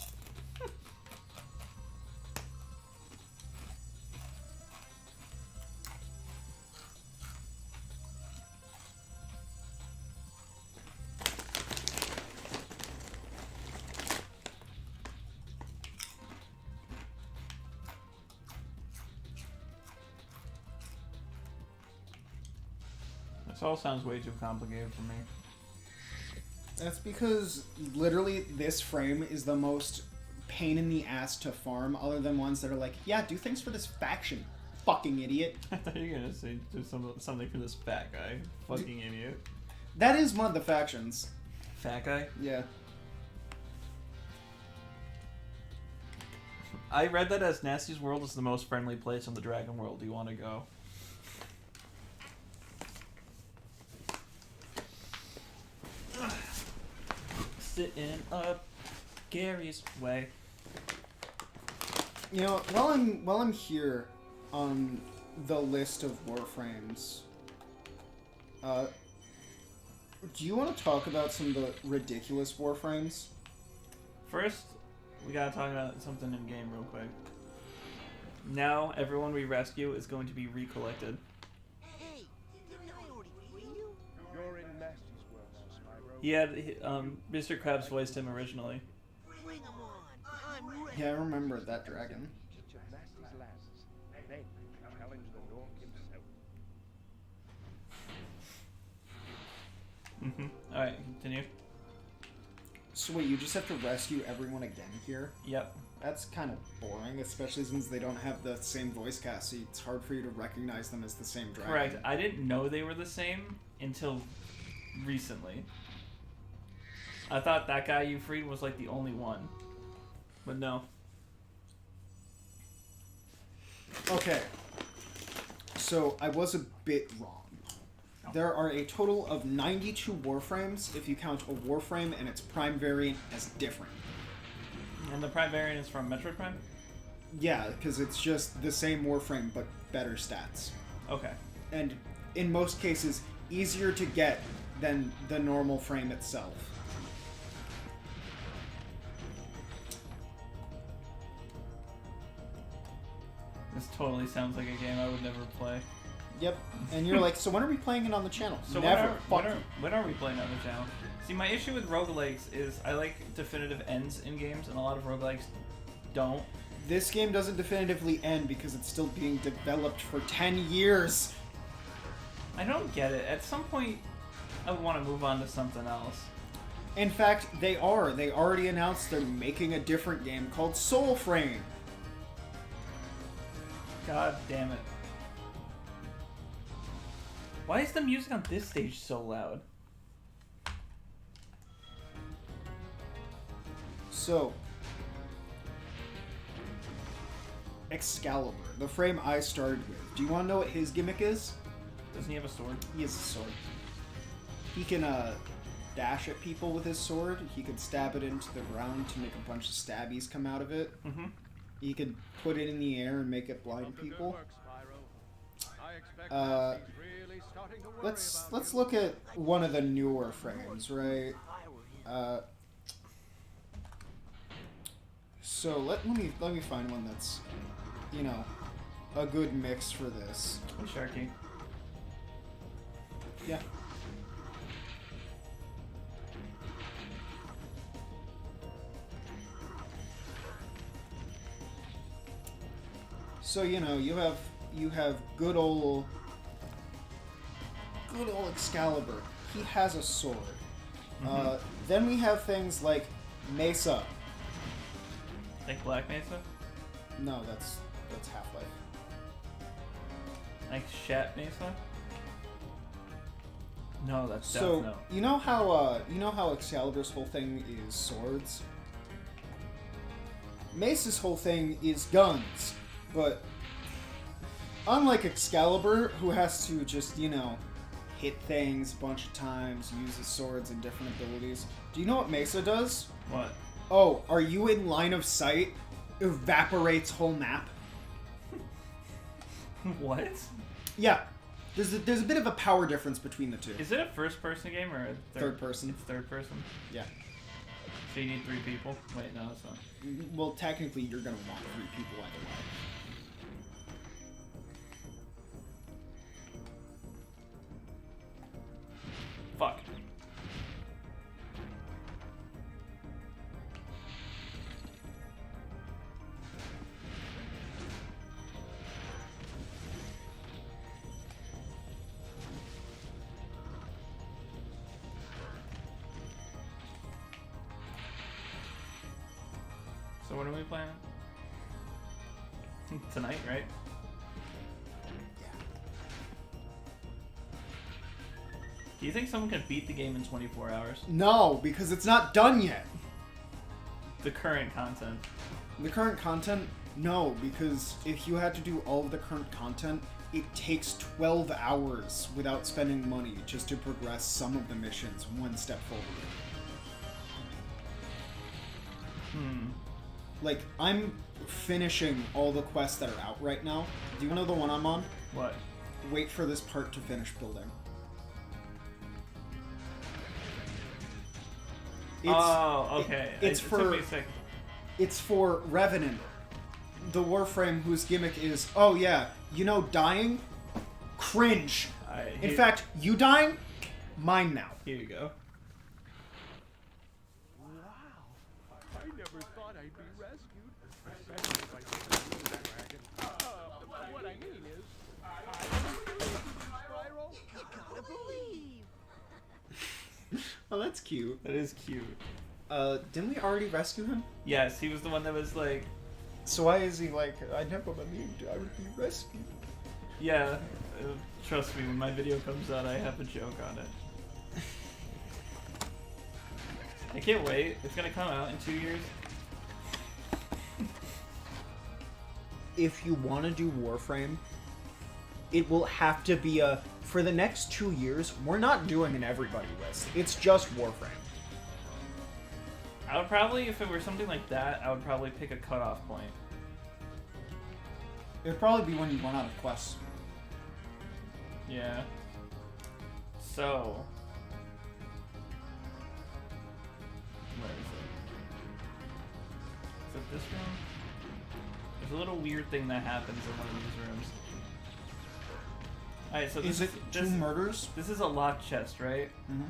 This all sounds way too complicated for me. That's because literally this frame is the most pain in the ass to farm, other than ones that are like, yeah, do things for this faction, fucking idiot. I thought you were gonna say do something for this fat guy. Fucking idiot. That is one of the factions. Fat guy? Yeah. I read that as Nasty's World is the most friendly place in the Dragon World. Do you want to go? Sitting up Gary's way. You know, while I'm here on the list of warframes, do you want to talk about some of the ridiculous warframes? First, we gotta talk about something in game real quick. Now, everyone we rescue is going to be recollected. Hey, didn't I already free you? You're in Nasty's world, Spyro. He had Mr. Krabs voiced him originally. Bring 'em on. I'm ready. Yeah, I remember that dragon. Each of Nasty's lasses. Then challenge the Nork himself. All right, continue. So wait, you just have to rescue everyone again here? Yep. That's kind of boring, especially since they don't have the same voice cast, so it's hard for you to recognize them as the same dragon. Correct. I didn't know they were the same until recently. I thought that guy you freed was like the only one. But no. Okay. So I was a bit wrong. There are a total of 92 warframes if you count a warframe and its prime variant as different. And the Prime variant is from Metroid Prime? Yeah, because it's just the same warframe but better stats. Okay. And in most cases, easier to get than the normal frame itself. This totally sounds like a game I would never play. Yep. And you're like, so when are we playing it on the channel? So Never. when are we playing on the channel? See, my issue with roguelikes is I like definitive ends in games, and a lot of roguelikes don't. This game doesn't definitively end because it's still being developed for 10 years. I don't get it. At some point, I would want to move on to something else. In fact, they are. They already announced they're making a different game called Soulframe. God damn it. Why is the music on this stage so loud? So, Excalibur, the frame I started with. Do you want to know what his gimmick is? Doesn't he have a sword? He has a sword. He can dash at people with his sword. He can stab it into the ground to make a bunch of stabbies come out of it. Mm-hmm. He could put it in the air and make it blind people. Let's look at one of the newer frames, right? So let me find one that's, you know, a good mix for this. Sharky. Yeah. So you know you have good old Excalibur. He has a sword. Mm-hmm. Then we have things like Mesa. Like Black Mesa? No, that's Half-Life. Like Shat Mesa? No, that's So no. you know how Excalibur's whole thing is swords. Mesa's whole thing is guns, but unlike Excalibur, who has to just hit things a bunch of times, use his swords and different abilities. Do you know what Mesa does? What? Oh, are you in line of sight? Evaporates whole map. What? Yeah. There's a bit of a power difference between the two. Is it a first-person game or a Third person. It's third person? Yeah. So you need 3 people? Wait, no, it's not. Well, technically, you're gonna want 3 people either way. Fuck. So when are we playing? Tonight, right? Do you think someone can beat the game in 24 hours? No, because it's not done yet. The current content. The current content? No, because if you had to do all of the current content, it takes 12 hours without spending money just to progress some of the missions one step forward. Like, I'm finishing all the quests that are out right now. Do you know the one I'm on? What? Wait for this part to finish building. Okay. It's It for took me a sec. It's for Revenant, the Warframe whose gimmick is, oh yeah, dying? Cringe. In fact, you dying? Mine now. Here you go. I never thought I'd be rescued, especially if I get the dragon. What I mean is, Spyro. You gotta believe. Oh, that's cute. That is cute. Didn't we already rescue him? Yes, he was the one that was like... So why is he like, I never believed I would be rescued? Yeah, trust me, when my video comes out, I have a joke on it. I can't wait. It's gonna come out in 2 years. If you want to do Warframe, it will have to be for the next 2 years, we're not doing an everybody list. It's just Warframe. I would probably, if it were something like that, I would probably pick a cutoff point. It would probably be when you run out of quests. Yeah. So... Where is it? Is it this room? There's a little weird thing that happens in one of these rooms. Alright, so Is this, it two murders? this is a locked chest, right? Mm-hmm.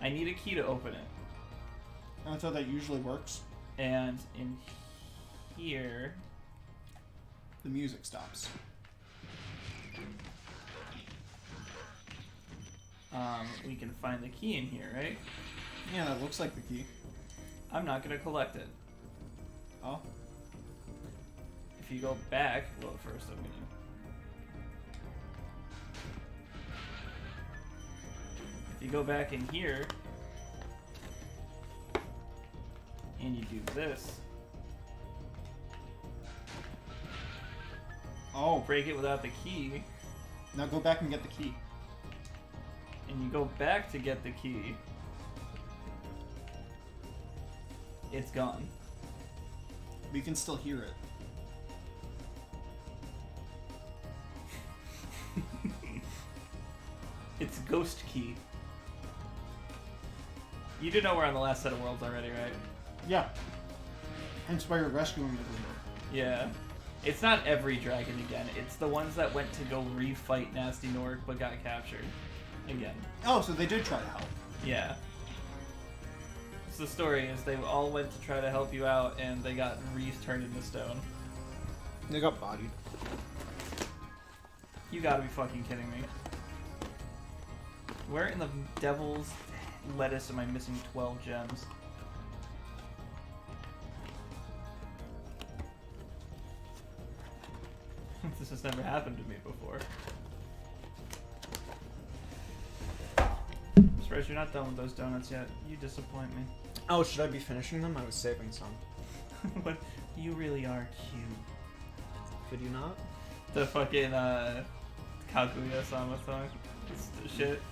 I need a key to open it. I thought that usually works. And in here... The music stops. We can find the key in here, right? Yeah, that looks like the key. I'm not gonna collect it. Oh. If you go back, well, first I'm gonna... If you go back in here, and you do this, Oh. break it without the key, Now go back and get the key. and you go back to get the key, it's gone. We can still hear it. It's ghost key. You do know we're on the last set of worlds already, right? Yeah. Hence why you're rescuing everyone. Yeah. It's not every dragon again. It's the ones that went to go refight Nasty Nork but got captured. Again. Oh, so they did try to help. Yeah. So the story is they all went to try to help you out and they got turned into stone. They got bodied. You gotta be fucking kidding me. Where in the devil's lettuce am I missing 12 gems? This has never happened to me before. I'm surprised you're not done with those donuts yet. You disappoint me. Oh, should I be finishing them? I was saving some. But you really are cute. Could you not? The fucking Kaguya-sama song. It's the shit.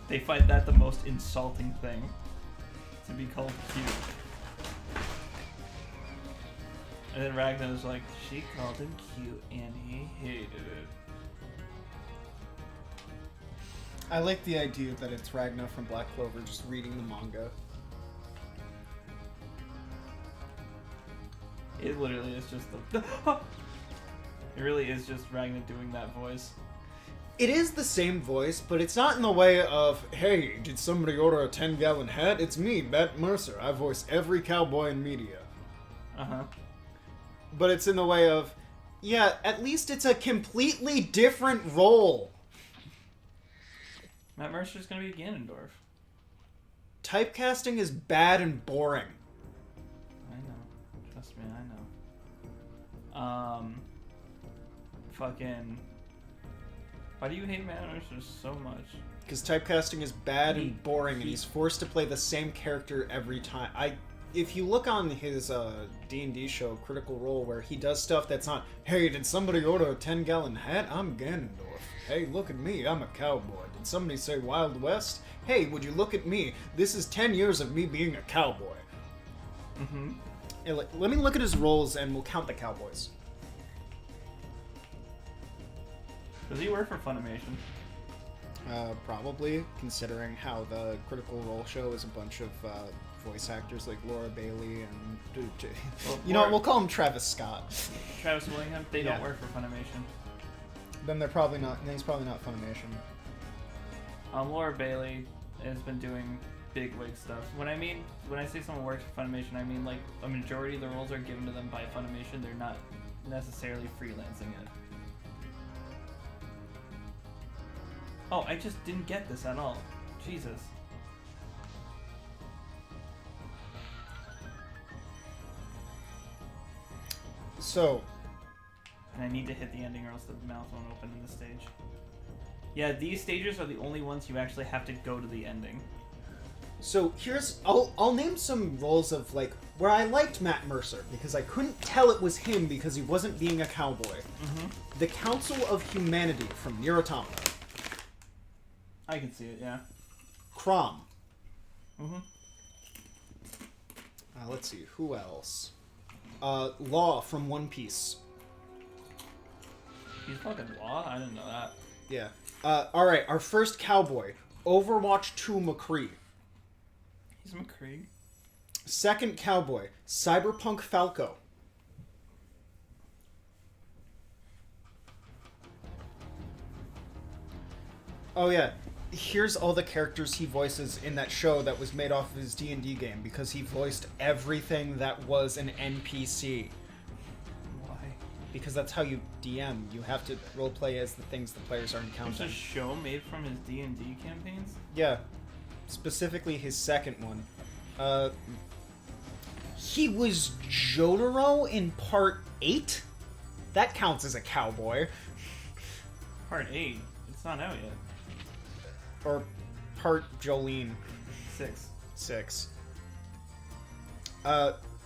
They find that the most insulting thing. To be called cute. And then Ragnar's like, she called him cute and he hated it. I like the idea that it's Ragnar from Black Clover just reading the manga. It literally is just the... It really is just Ragnar doing that voice. It is the same voice, but it's not in the way of, hey, did somebody order a 10-gallon hat? It's me, Matt Mercer. I voice every cowboy in media. Uh-huh. But it's in the way of, yeah, at least it's a completely different role. Matt Mercer's gonna be Ganondorf. Typecasting is bad and boring. I know. Trust me, I know. Fucking... Why do you hate Matt Mercer so much? Because typecasting is bad and boring, and he's forced to play the same character every time. If you look on his D&D show, Critical Role, where he does stuff that's not, hey, did somebody order a 10-gallon hat? I'm Ganondorf. Hey, look at me, I'm a cowboy. Did somebody say Wild West? Hey, would you look at me? This is 10 years of me being a cowboy. Mm-hmm. Let me look at his roles, and we'll count the cowboys. Does he work for Funimation? Probably, considering how the Critical Role show is a bunch of voice actors like Laura Bailey and... Well, you know what, we'll call him Travis Scott. Travis Willingham? They Yeah. don't work for Funimation. Then they're probably not... Then he's probably not Funimation. Laura Bailey has been doing big wig stuff. When I say someone works for Funimation, I mean like a majority of the roles are given to them by Funimation. They're not necessarily freelancing it. Oh, I just didn't get this at all. Jesus. So, And I need to hit the ending or else the mouth won't open in the stage. Yeah, these stages are the only ones you actually have to go to the ending. here's... I'll name some roles of, like, where I liked Matt Mercer, because I couldn't tell it was him because he wasn't being a cowboy. Mm-hmm. The Council of Humanity from Nier Automata. I can see it, yeah. Crom. Mm-hmm. Let's see, who else? Law from One Piece. He's fucking Law? I didn't know that. Yeah. Alright, our first cowboy. Overwatch 2 McCree. He's McCree. Second cowboy. Cyberpunk Falco. Oh yeah, here's all the characters he voices in that show that was made off of his D&D game, because he voiced everything that was an NPC. Why? Because that's how you DM. You have to roleplay as the things the players are There's encountering. a show made from his D&D campaigns? Yeah, specifically his second one. He was Jotaro in Part 8? That counts as a cowboy. Part 8. It's not out yet. Or Part Jolene. 6. 6.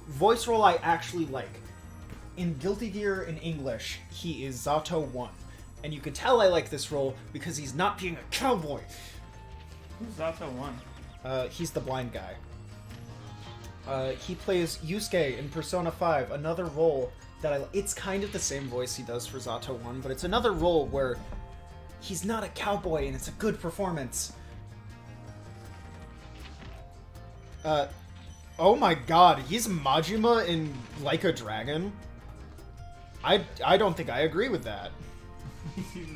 Voice role I actually like. In Guilty Gear in English, he is Zato 1. And you can tell I like this role because he's not being a cowboy. Who's Zato 1? He's the blind guy. He plays Yusuke in Persona 5, another role that it's kind of the same voice he does for Zato 1, but it's another role where he's not a cowboy and it's a good performance. Oh my god, he's Majima in Like a Dragon? I don't think I agree with that.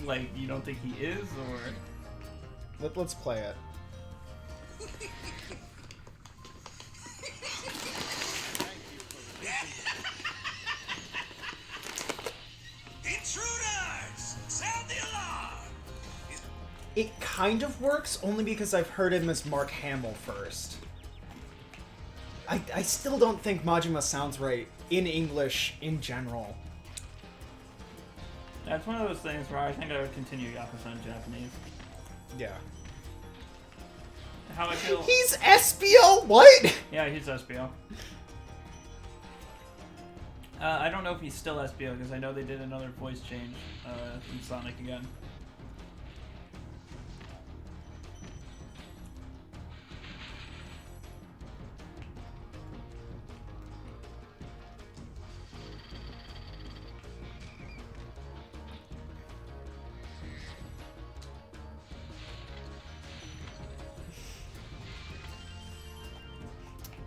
Like, you don't think he is, or... Let's play it. Intruders! Sound the alarm! It kind of works, only because I've heard him as Mark Hamill first. I still don't think Majima sounds right in English in general. That's one of those things where I think I would continue Yakuza in Japanese. Yeah. How I feel... He's SBO? What? Yeah, he's SBO. I don't know if he's still SBO, because I know they did another voice change in Sonic again.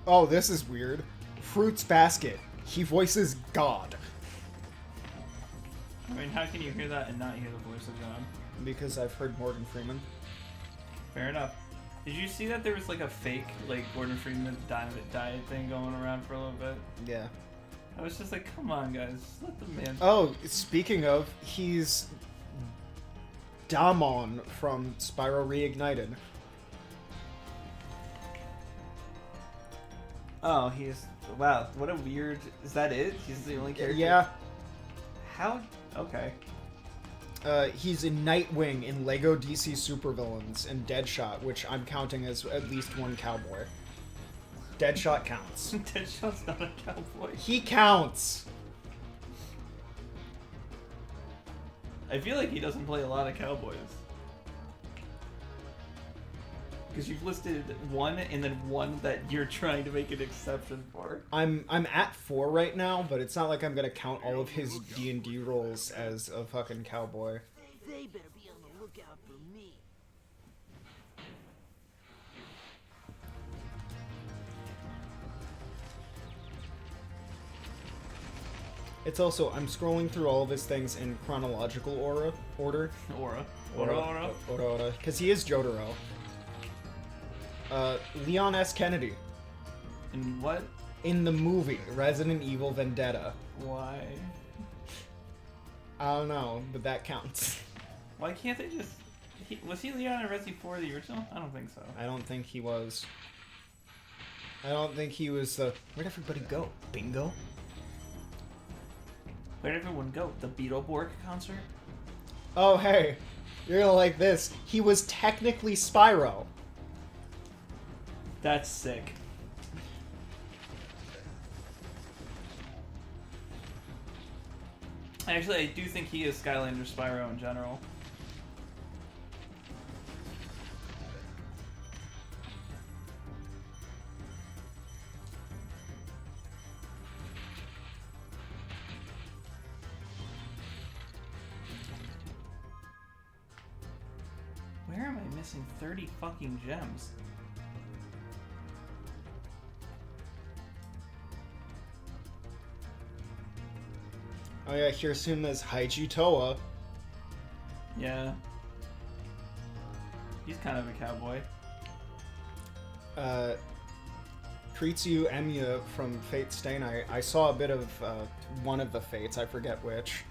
Oh, this is weird. Fruits Basket. He voices God. I mean, how can you hear that and not hear the voice of God? Because I've heard Morgan Freeman. Fair enough. Did you see that there was like a fake, like, Gordon Freeman diet thing going around for a little bit? Yeah. I was just like, come on, guys. Just let the man... Oh, speaking of, he's Damon from Spyro Reignited. Oh, he's... Wow, what a weird... Is that it? He's the only character? Yeah. How... Okay. He's in Nightwing in Lego DC Supervillains and Deadshot, which I'm counting as at least one cowboy. Deadshot counts. Deadshot's not a cowboy. He counts! I feel like he doesn't play a lot of cowboys. Because you've listed one and then one that you're trying to make an exception for. I'm at 4 right now, but it's not like I'm gonna count all of his D&D roles as a fucking cowboy. They better be on the lookout for me. It's also, I'm scrolling through all of his things in chronological order. Aura. Because he is Jotaro. Leon S. Kennedy. And what? In the movie, Resident Evil Vendetta. Why? I don't know, but that counts. Why can't they just... was he Leon in Resident 4 the original? I don't think so. I don't think he was. I don't think he was the... Where'd everybody go? Bingo? Where'd everyone go? The Beetleborg concert? Oh, hey. You're gonna like this. He was technically Spyro. That's sick. Actually, I do think he is Skylander Spyro in general. Where am I missing 30 fucking gems? Oh yeah, here's him as Haiji Toa. Yeah. He's kind of a cowboy. Kritsu Emiya from Fate Stay Night. I saw a bit of one of the Fates, I forget which.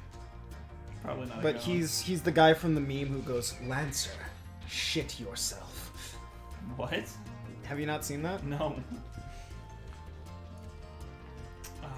Probably not. But he's the guy from the meme who goes, Lancer, shit yourself. What? Have you not seen that? No. Ugh.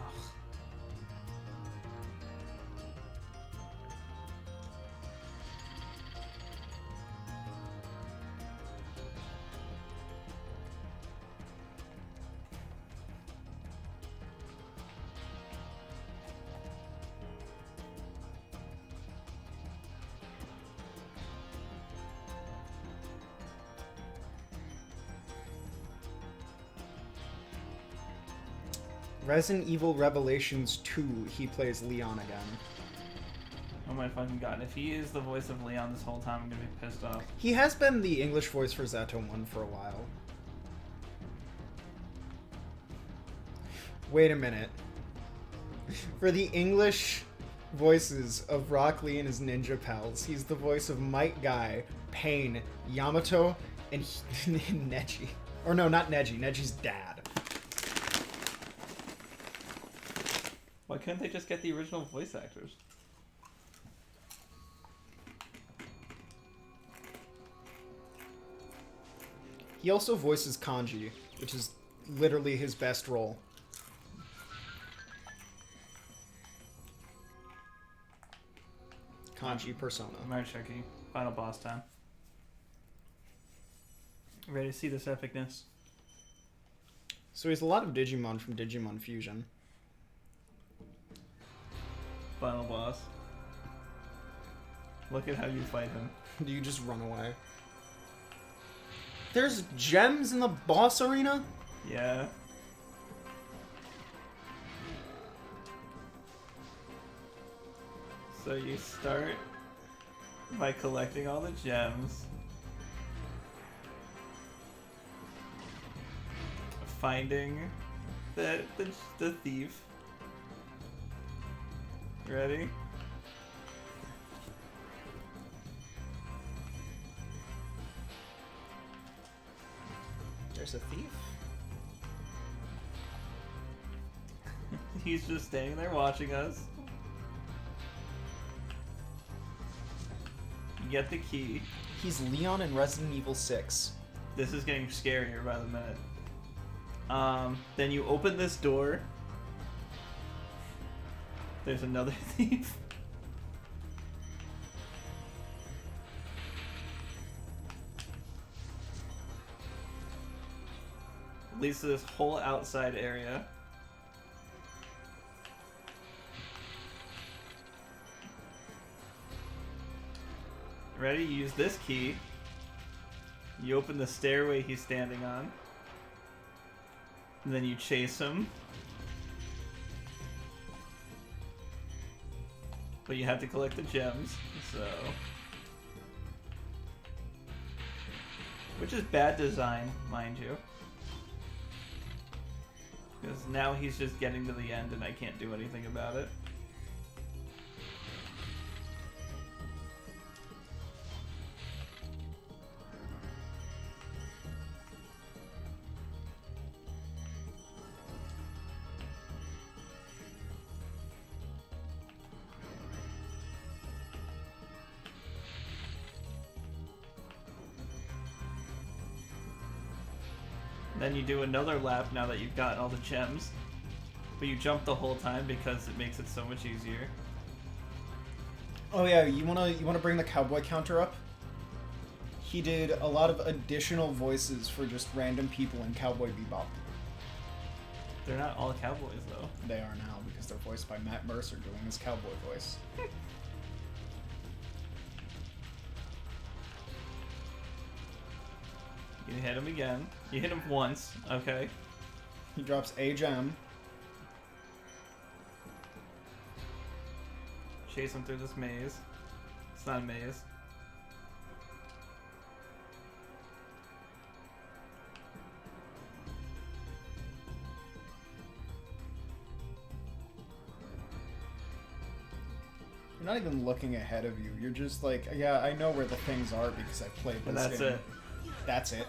Resident Evil Revelations 2, he plays Leon again. Oh my fucking god. If he is the voice of Leon this whole time, I'm gonna be pissed off. He has been the English voice for Zato 1 for a while. Wait a minute. For the English voices of Rock Lee and his ninja pals, he's the voice of Might Guy, Pain, Yamato, and Neji. Or no, not Neji. Neji's dad. Why couldn't they just get the original voice actors? He also voices Kanji, which is literally his best role. Kanji Persona. Marcheki. Final boss time. Ready to see this epicness? So he's a lot of Digimon from Digimon Fusion. Final boss. Look at how you fight him. Do you just run away? There's gems in the boss arena? Yeah. So you start by collecting all the gems, finding the thief. Ready? There's a thief? He's just standing there watching us. You get the key. He's Leon in Resident Evil 6. This is getting scarier by the minute. Then you open this door. There's another thief. Leads to this whole outside area. Ready? You use this key. You open the stairway he's standing on. And then you chase him. But you have to collect the gems, so... Which is bad design, mind you. Because now he's just getting to the end and I can't do anything about it. Then you do another lap now that you've got all the gems. But you jump the whole time because it makes it so much easier. Oh yeah, you wanna bring the cowboy counter up? He did a lot of additional voices for just random people in Cowboy Bebop. They're not all cowboys though. They are now because they're voiced by Matt Mercer doing his cowboy voice. You hit him again. You hit him once, okay. He drops a gem. Chase him through this maze. It's not a maze. You're You're not even looking ahead of you. You're just like, yeah, I know where the things are because I played this And that's game. it. That's it.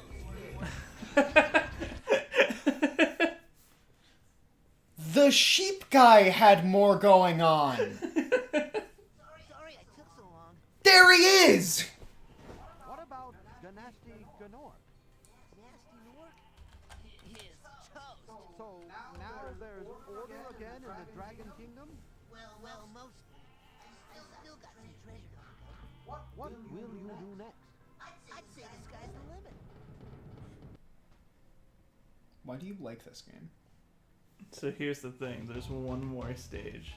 The sheep guy had more going on. Sorry I took so long. There he is! What about the nasty Gnor? Nasty Nork? He is toast. So now there's order again in the Dragon Kingdom? Well, mostly. I still got some treasure to pick up. What will you do next? I'd say the sky's the limit. Why do you like this game? So here's the thing. There's one more stage.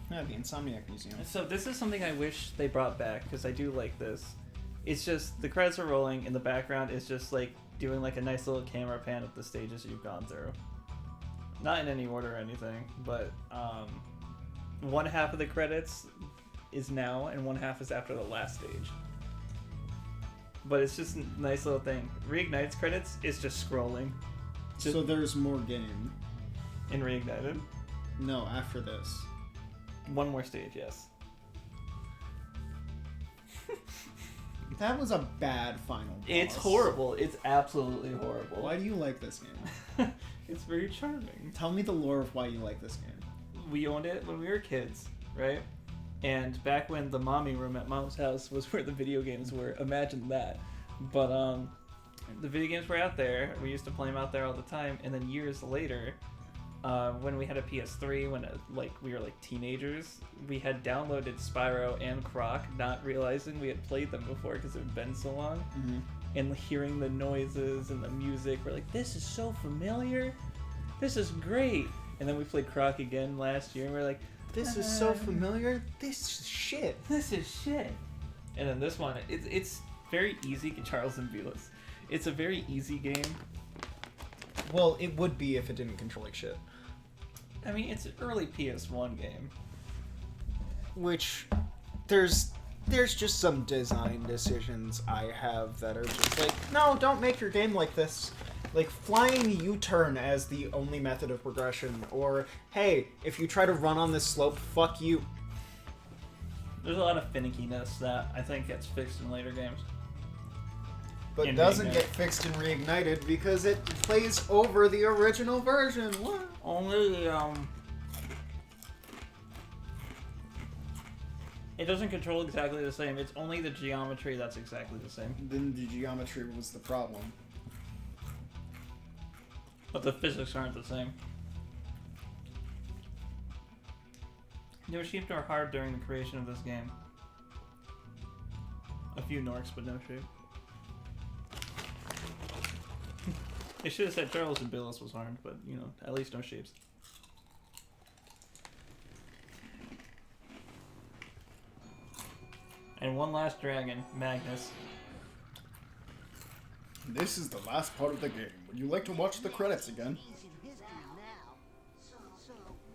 Yeah, the Insomniac Museum. So this is something I wish they brought back because I do like this. It's just the credits are rolling in the background. It's just like doing like a nice little camera pan of the stages you've gone through. Not in any order or anything, but one half of the credits is now and one half is after the last stage. But it's just a nice little thing. Reignite's credits is just scrolling. So there's more game. In Reignited. No, after this. One more stage, yes. That was a bad final boss. It's horrible. It's absolutely horrible. Why do you like this game? It's very charming. Tell me the lore of why you like this game. We owned it when we were kids, right? And back when the mommy room at mom's house was where the video games were, imagine that. But the video games were out there. We used to play them out there all the time. And then years later, when we had a PS3, when we were like teenagers, we had downloaded Spyro and Croc, not realizing we had played them before because it had been so long. Mm-hmm. And hearing the noises and the music, we're like, this is so familiar. This is great. And then we played Croc again last year, and we're like, This is so familiar. This is shit. this is shit. And then this one, it's very easy. Charles and Velas. It's a very easy game. Well, it would be if it didn't control like shit. I mean, it's an early PS1 game. Which, there's just some design decisions I have that are just like, no, don't make your game like this. Like flying U-turn as the only method of progression, or hey, if you try to run on this slope, fuck you. There's a lot of finickiness that I think gets fixed in later games. But In doesn't Reignited. get fixed in Reignited because it plays over the original version. What? Only, it doesn't control exactly the same. It's only the geometry that's exactly the same. Then the geometry was the problem. But the physics aren't the same. New sheep are hard during the creation of this game. A few Norks, but no sheep. They should have said Charles and Billis was harmed, but you know, at least no sheeps. And one last dragon, Magnus. This is the last part of the game. Would you like to watch the credits again? He's in history now. So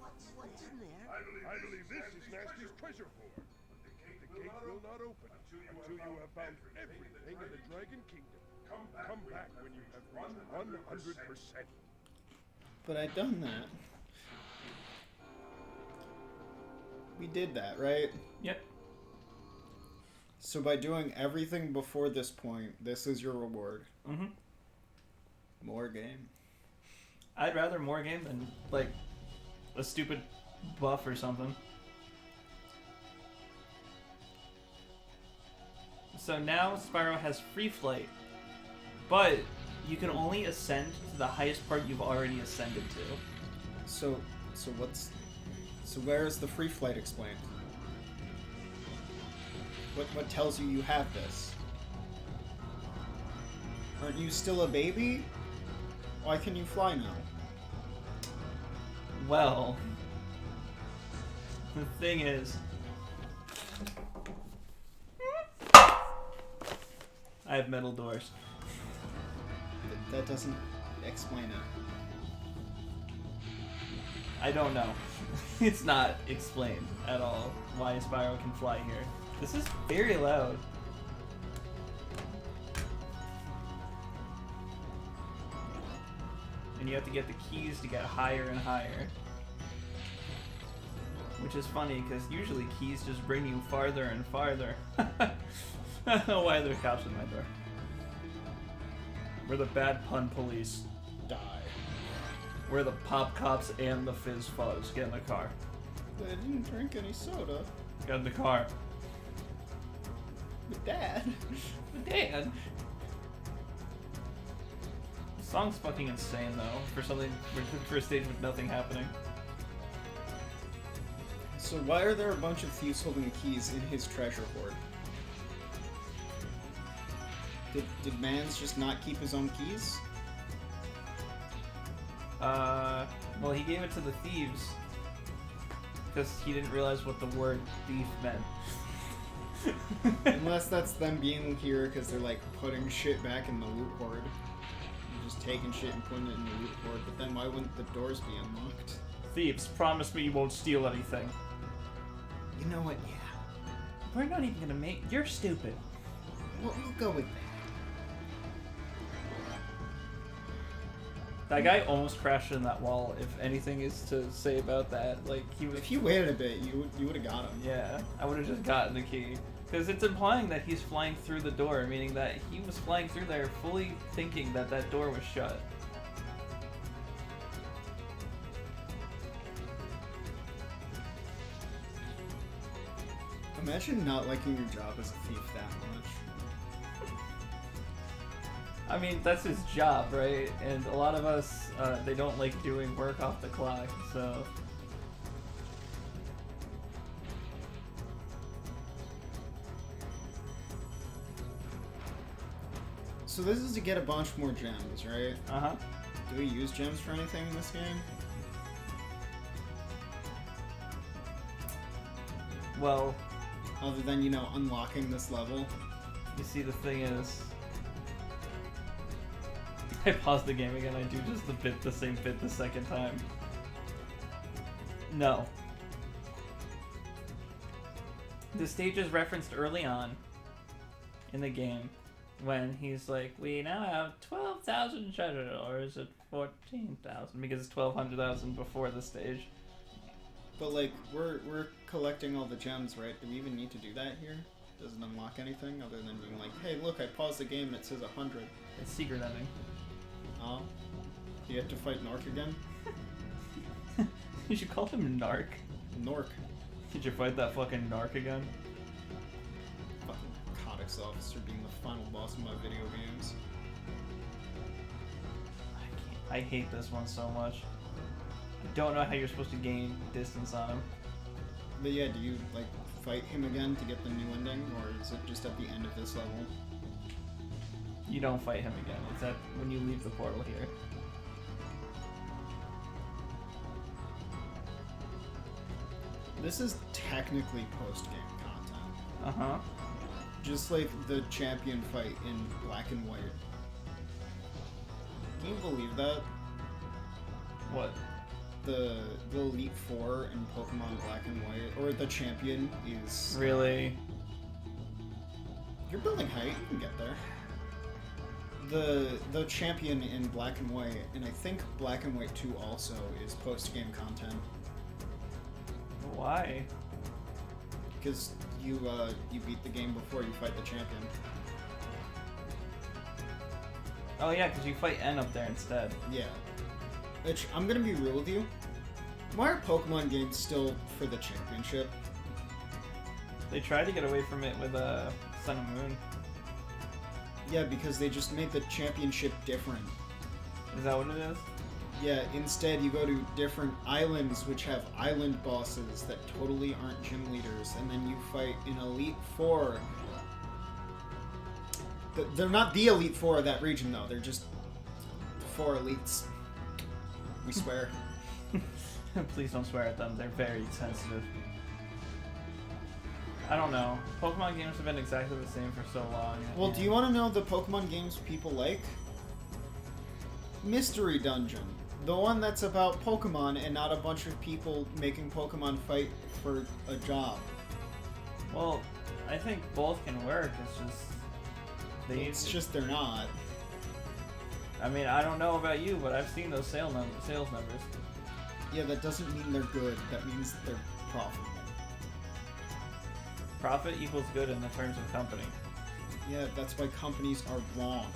what's in there? I believe this is Nasty's treasure hoard. The gate will not open until you have found everything in the Dragon Kingdom. Come back when you have reached 100%. But I'd done that. We did that, right? Yep. So by doing everything before this point, this is your reward. Mm-hmm. More game. I'd rather more game than, like, a stupid buff or something. So now Spyro has free flight, but you can only ascend to the highest part you've already ascended to. So where is the free flight explained? What tells you you have this? Aren't you still a baby? Why can you fly now? Well, the thing is, I have metal doors. That doesn't explain it. I don't know. It's not explained at all why Spyro can fly here. This is very loud. And you have to get the keys to get higher and higher. Which is funny, because usually keys just bring you farther and farther. I don't know why there are cops in my door. We're the bad pun police. Die. We're the pop cops and the fizz fuzz. Get in the car. I didn't drink any soda. Get in the car. But Dad. Dad. The song's fucking insane though, for a stage with nothing happening. So why are there a bunch of thieves holding keys in his treasure hoard? Did Mans just not keep his own keys? Well, he gave it to the thieves because he didn't realize what the word thief meant. Unless that's them being here because they're like putting shit back in the loot hoard. Just taking shit and putting it in the loot hoard, but then why wouldn't the doors be unlocked? Thieves, promise me you won't steal anything. You know what, yeah. We're not even gonna make... You're stupid. We'll go with that. That guy almost crashed in that wall, if anything is to say about that. Like, he was... If you waited a bit, you would have got him. Yeah, I would have just gotten the key. Because it's implying that he's flying through the door, meaning that he was flying through there fully thinking that that door was shut. Imagine not liking your job as a thief that much. I mean, that's his job, right? And a lot of us, they don't like doing work off the clock, so... So this is to get a bunch more gems, right? Uh-huh. Do we use gems for anything in this game? Well... Other than, you know, unlocking this level? You see, the thing is... I paused the game again, I do just the same bit the second time. No. The stage is referenced early on in the game when he's like, we now have 12,000 treasure, or is it 14,000? Because it's 1,200,000 before the stage. But like, we're collecting all the gems, right? Do we even need to do that here? Doesn't unlock anything other than being like, hey, look, I paused the game and it says 100. It's secret ending. Oh? Do you have to fight Nork again? You should call him Narc. Nork. Did you fight that fucking Narc again? Fucking narcotics officer being the final boss of my video games. I hate this one so much. I don't know how you're supposed to gain distance on him. But yeah, do you, like, fight him again to get the new ending, or is it just at the end of this level? You don't fight him again. It's at when you leave the portal here. This is technically post-game content. Uh-huh. Just like the champion fight in Black and White. Can you believe that? What? The Elite Four in Pokemon Black and White, or the champion is... Really? You're building height, you can get there. The champion in Black and White, and I think Black and White 2 also, is post-game content. Why? Because you beat the game before you fight the champion. Oh yeah, because you fight N up there instead. Yeah. Which, I'm gonna be real with you, why are Pokemon games still for the championship? They tried to get away from it with Sun and Moon. Yeah, because they just made the championship different. Is that what it is? Yeah, instead you go to different islands which have island bosses that totally aren't gym leaders, and then you fight an Elite Four. They're not the Elite Four of that region though, they're just 4 elites. We swear. Please don't swear at them, they're very sensitive. I don't know. Pokemon games have been exactly the same for so long. Well, do you want to know the Pokemon games people like? Mystery Dungeon. The one that's about Pokemon and not a bunch of people making Pokemon fight for a job. Well, I think both can work, It's just they're not. I mean, I don't know about you, but I've seen those sales numbers. Yeah, that doesn't mean they're good. That means they're profitable. Profit equals good in the terms of company. Yeah, that's why companies are wrong.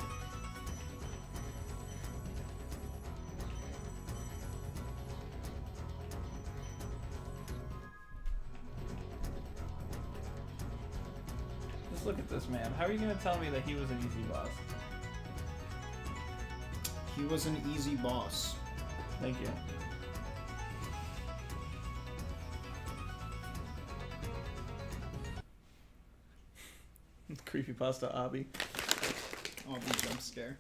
Just look at this man. How are you gonna tell me that he was an easy boss? He was an easy boss. Thank you. Creepypasta Obby. Obby jump scare.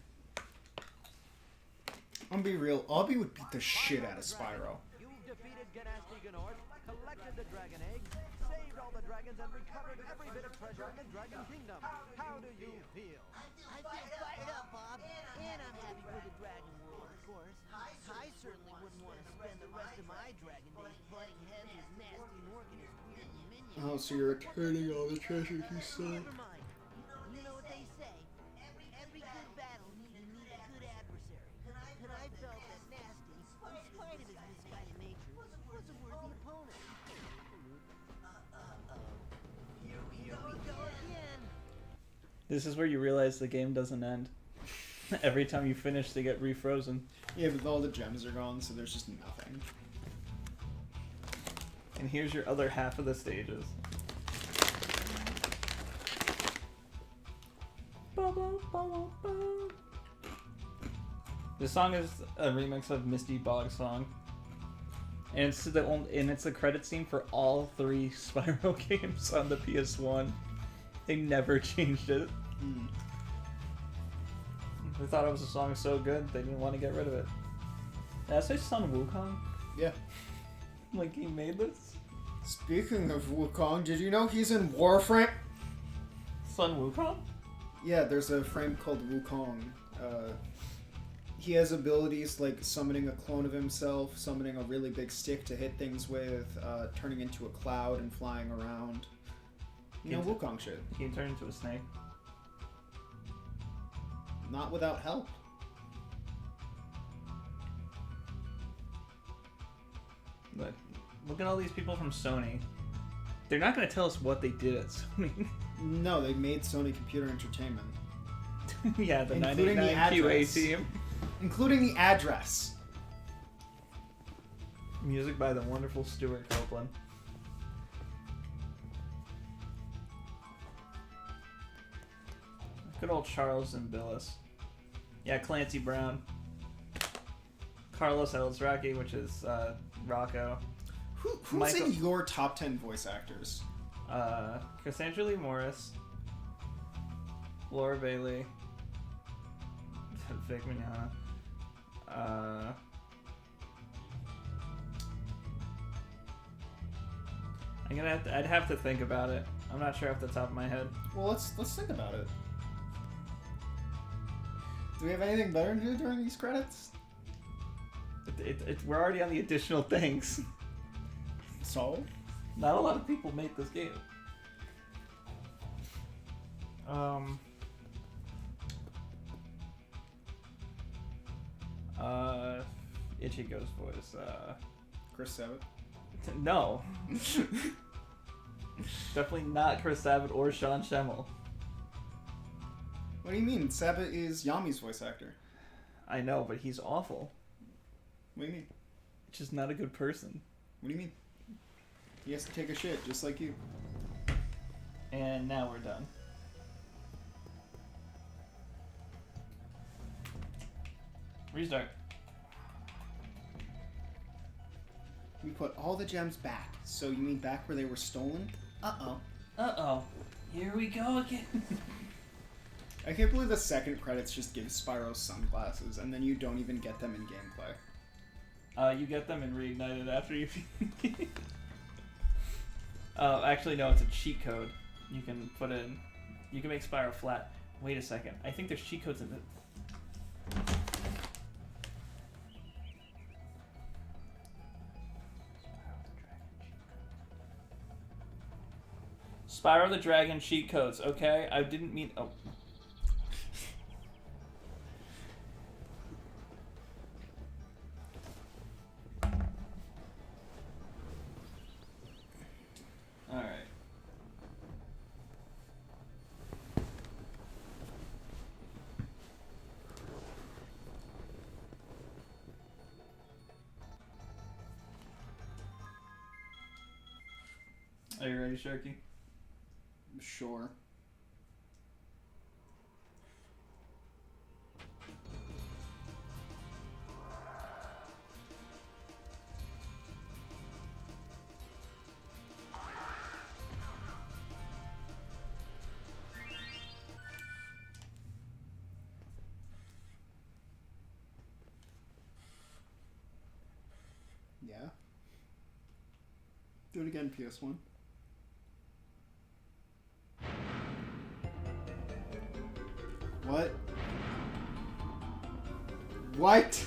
I'm gonna be real, Obby would beat the shit out of Spyro. You've defeated Ganasty Ganort, collected the dragon eggs, saved all the dragons, and recovered every bit of treasure in the Dragon Kingdom. How do you feel? I feel fired up, Bob. And I'm happy for the Dragon World, of course. I certainly wouldn't want to spend the rest of my dragon days butting heads with Nasty Nork and his weird minions. Oh, so you're returning all the treasure he stole. Never mind. You know what they say. Every good battle needs a good adversary. And I felt that Nasty, in spite of his misguided nature, was a worthy opponent. Here we go again. This is where you realize the game doesn't end. Every time you finish, they get refrozen. Yeah, but all the gems are gone, so there's just nothing. And here's your other half of the stages. This song is a remix of Misty Bog's song. And it's the credit scene for all 3 Spyro games on the PS1. They never changed it. They thought it was a song so good, they didn't want to get rid of it. Did I say Sun Wukong? Yeah. Like he made this? Speaking of Wukong, did you know he's in Warframe? Sun Wukong? Yeah, there's a frame called Wukong. He has abilities like summoning a clone of himself, summoning a really big stick to hit things with, turning into a cloud and flying around. You know, Wukong shit. He can turn into a snake. Not without help. Look at all these people from Sony. They're not going to tell us what they did at Sony. No, they made Sony Computer Entertainment. Yeah, the Including 99 the QA address. team. Including the address. Music by the wonderful Stuart Copeland. Good old Charles and Billis. Yeah, Clancy Brown. Carlos Elzraki, which is Rocco. Who's Michael- in your top 10 voice actors? Cassandra Lee Morris. Laura Bailey. Vic Mignogna. I'd have to think about it. I'm not sure off the top of my head. Well, let's think about it. Do we have anything better to do during these credits? We're already on the additional things. So? Not a lot of people make this game. Ichigo's voice. Chris Sabat? No. Definitely not Chris Sabat or Sean Schemmel. What do you mean? Sabat is Yami's voice actor. I know, but he's awful. What do you mean? Just not a good person. What do you mean? He has to take a shit, just like you. And now we're done. Restart. We put all the gems back. So you mean back where they were stolen? Uh-oh. Uh-oh. Here we go again. I can't believe the second credits just give Spyro sunglasses, and then you don't even get them in gameplay. You get them in Reignited after you... actually, no, it's a cheat code. You can put in... You can make Spyro flat. Wait a second. I think there's cheat codes in the... Spyro the Dragon cheat codes, okay? I didn't mean... Oh. Are you ready, Sharky? Sure. Yeah. Do it again, PS1. What? What?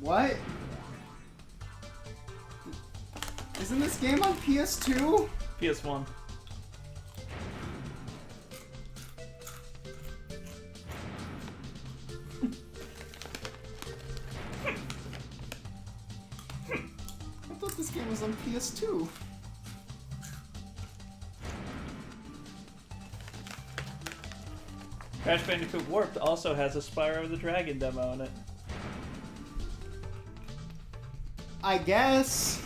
What? Isn't this game on PS2? PS1. I thought this game was on PS2. Crash Bandicoot Warped also has a Spyro the Dragon demo in it. I guess.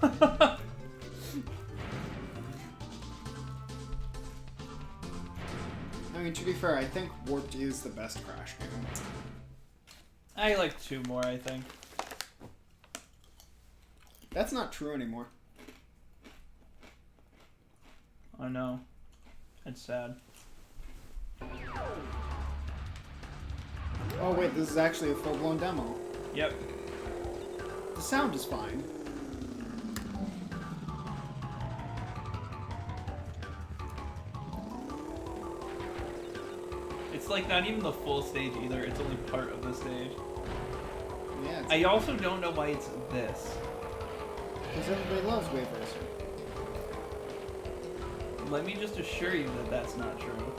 I mean, to be fair, I think Warped is the best Crash game. I like 2 more, I think. That's not true anymore. I know. It's sad. Oh wait, this is actually a full-blown demo. Yep. The sound is fine. It's like not even the full stage either, it's only part of the stage. Yeah, I also don't know why it's this. because everybody loves Wave Racer. Let me just assure you that that's not true.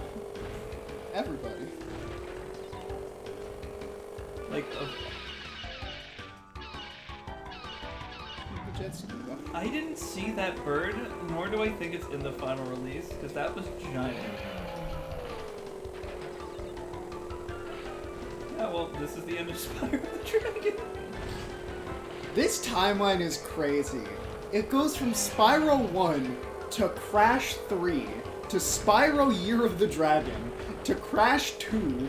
Everybody. Like, The Jets do that. I didn't see that bird, nor do I think it's in the final release, because that was giant. Yeah, well, this is the end of Spyro the Dragon. This timeline is crazy. It goes from Spyro 1 to Crash 3 to Spyro Year of the Dragon to Crash 2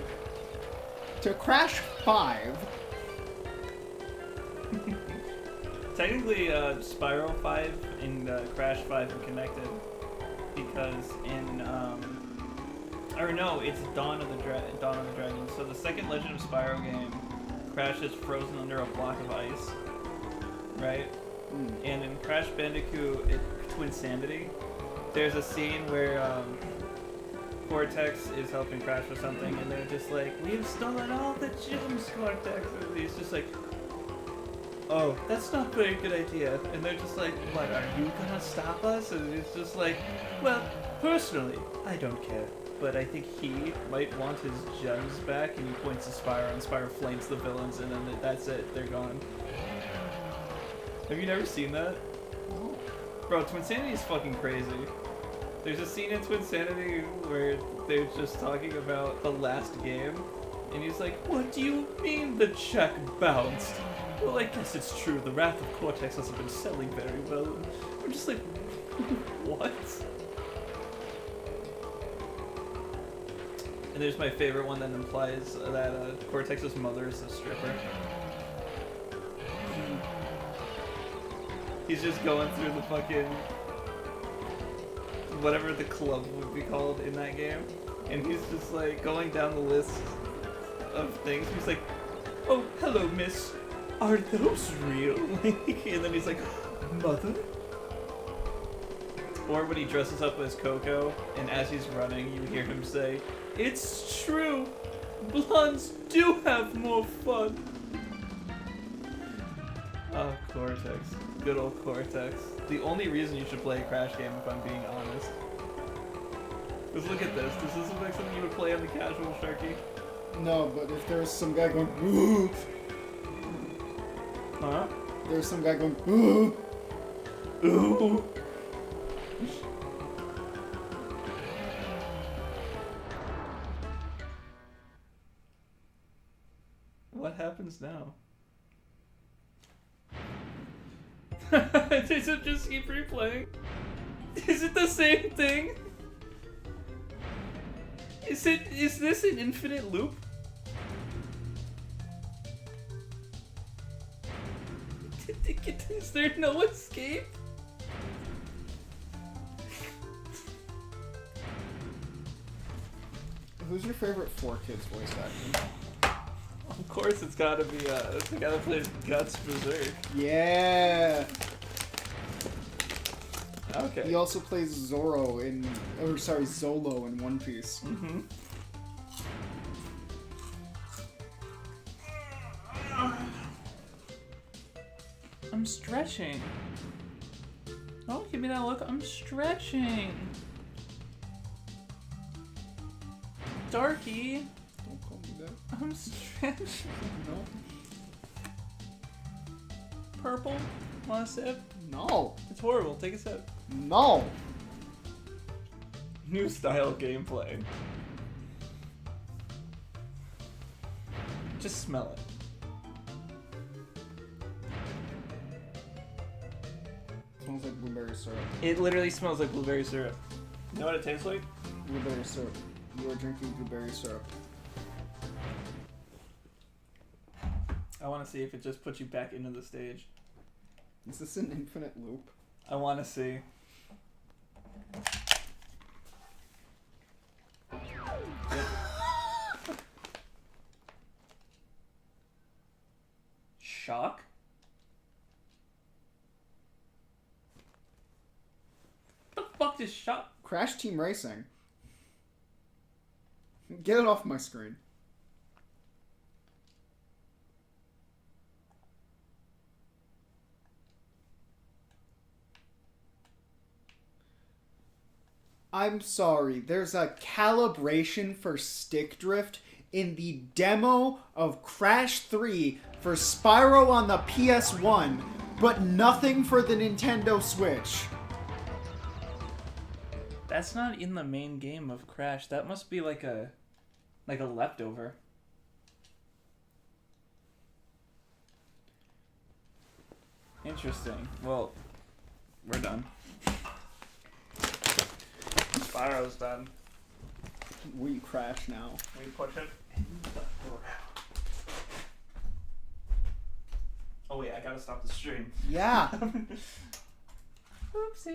to Crash 5. Technically, Spyro 5 and Crash 5 are connected, because in, or no, it's Dawn of the Dragon. So the second Legend of Spyro game, Crash is frozen under a block of ice, right? And in Crash Bandicoot Twinsanity, there's a scene where Cortex is helping Crash with something, and they're just like, "We've stolen all the gems, Cortex." And he's just like, "Oh, that's not a very good idea." And they're just like, "What, are you gonna stop us?" And he's just like, "Well, personally, I don't care. But I think he might want his gems back." And he points to Spyro, and Spyro flames the villains, and then that's it. They're gone. Have you never seen that? No. Bro, Twinsanity is fucking crazy. There's a scene in Twinsanity where they're just talking about the last game, and he's like, "What do you mean the check bounced?" "Well, I guess it's true. The Wrath of Cortex hasn't been selling very well." I'm just like, what? And there's my favorite one that implies that Cortex's mother is a stripper. He's just going through the fucking whatever the club would be called in that game, and he's just like going down the list of things. He's like, "Oh, hello, miss. Are those real?" And then he's like, "Mother?" Or when he dresses up as Coco, and as he's running, you hear him say, "It's true. Blondes do have more fun." Oh, Cortex. Good old Cortex. The only reason you should play a Crash game, if I'm being honest. Because look at this. Does this look like something you would play on the casual, Sharky? No, but if there's some guy going, ooh, Huh? there's some guy going, ooh, Ooh! What happens now? Does it just keep replaying? Is it the same thing? Is this an infinite loop? Is there no escape? Who's your favorite 4Kids voice actor? Of course it's gotta be the guy that plays Guts Berserk. Yeah. Okay. He also plays Zoro Zolo in One Piece. Mm-hmm. I'm stretching. Oh, give me that look. I'm stretching. Darky. Don't call me that. I'm stretching. No. Purple. Want a sip? No. It's horrible. Take a sip. No. New style gameplay. Just smell it. Smells like blueberry syrup. It literally smells like blueberry syrup. You know what it tastes like? Blueberry syrup. You are drinking blueberry syrup. I want to see if it just puts you back into the stage. Is this an infinite loop? I want to see. Shock? What the fuck is shock? Crash Team Racing. Get it off my screen. I'm sorry, there's a calibration for stick drift in the demo of Crash 3 for Spyro on the PS1, but nothing for the Nintendo Switch. That's not in the main game of Crash. That must be like a leftover. Interesting. Well, we're done. Spyro's done. We crash now. We push it in the ground. Oh wait, I gotta stop the stream. Yeah. Oopsie.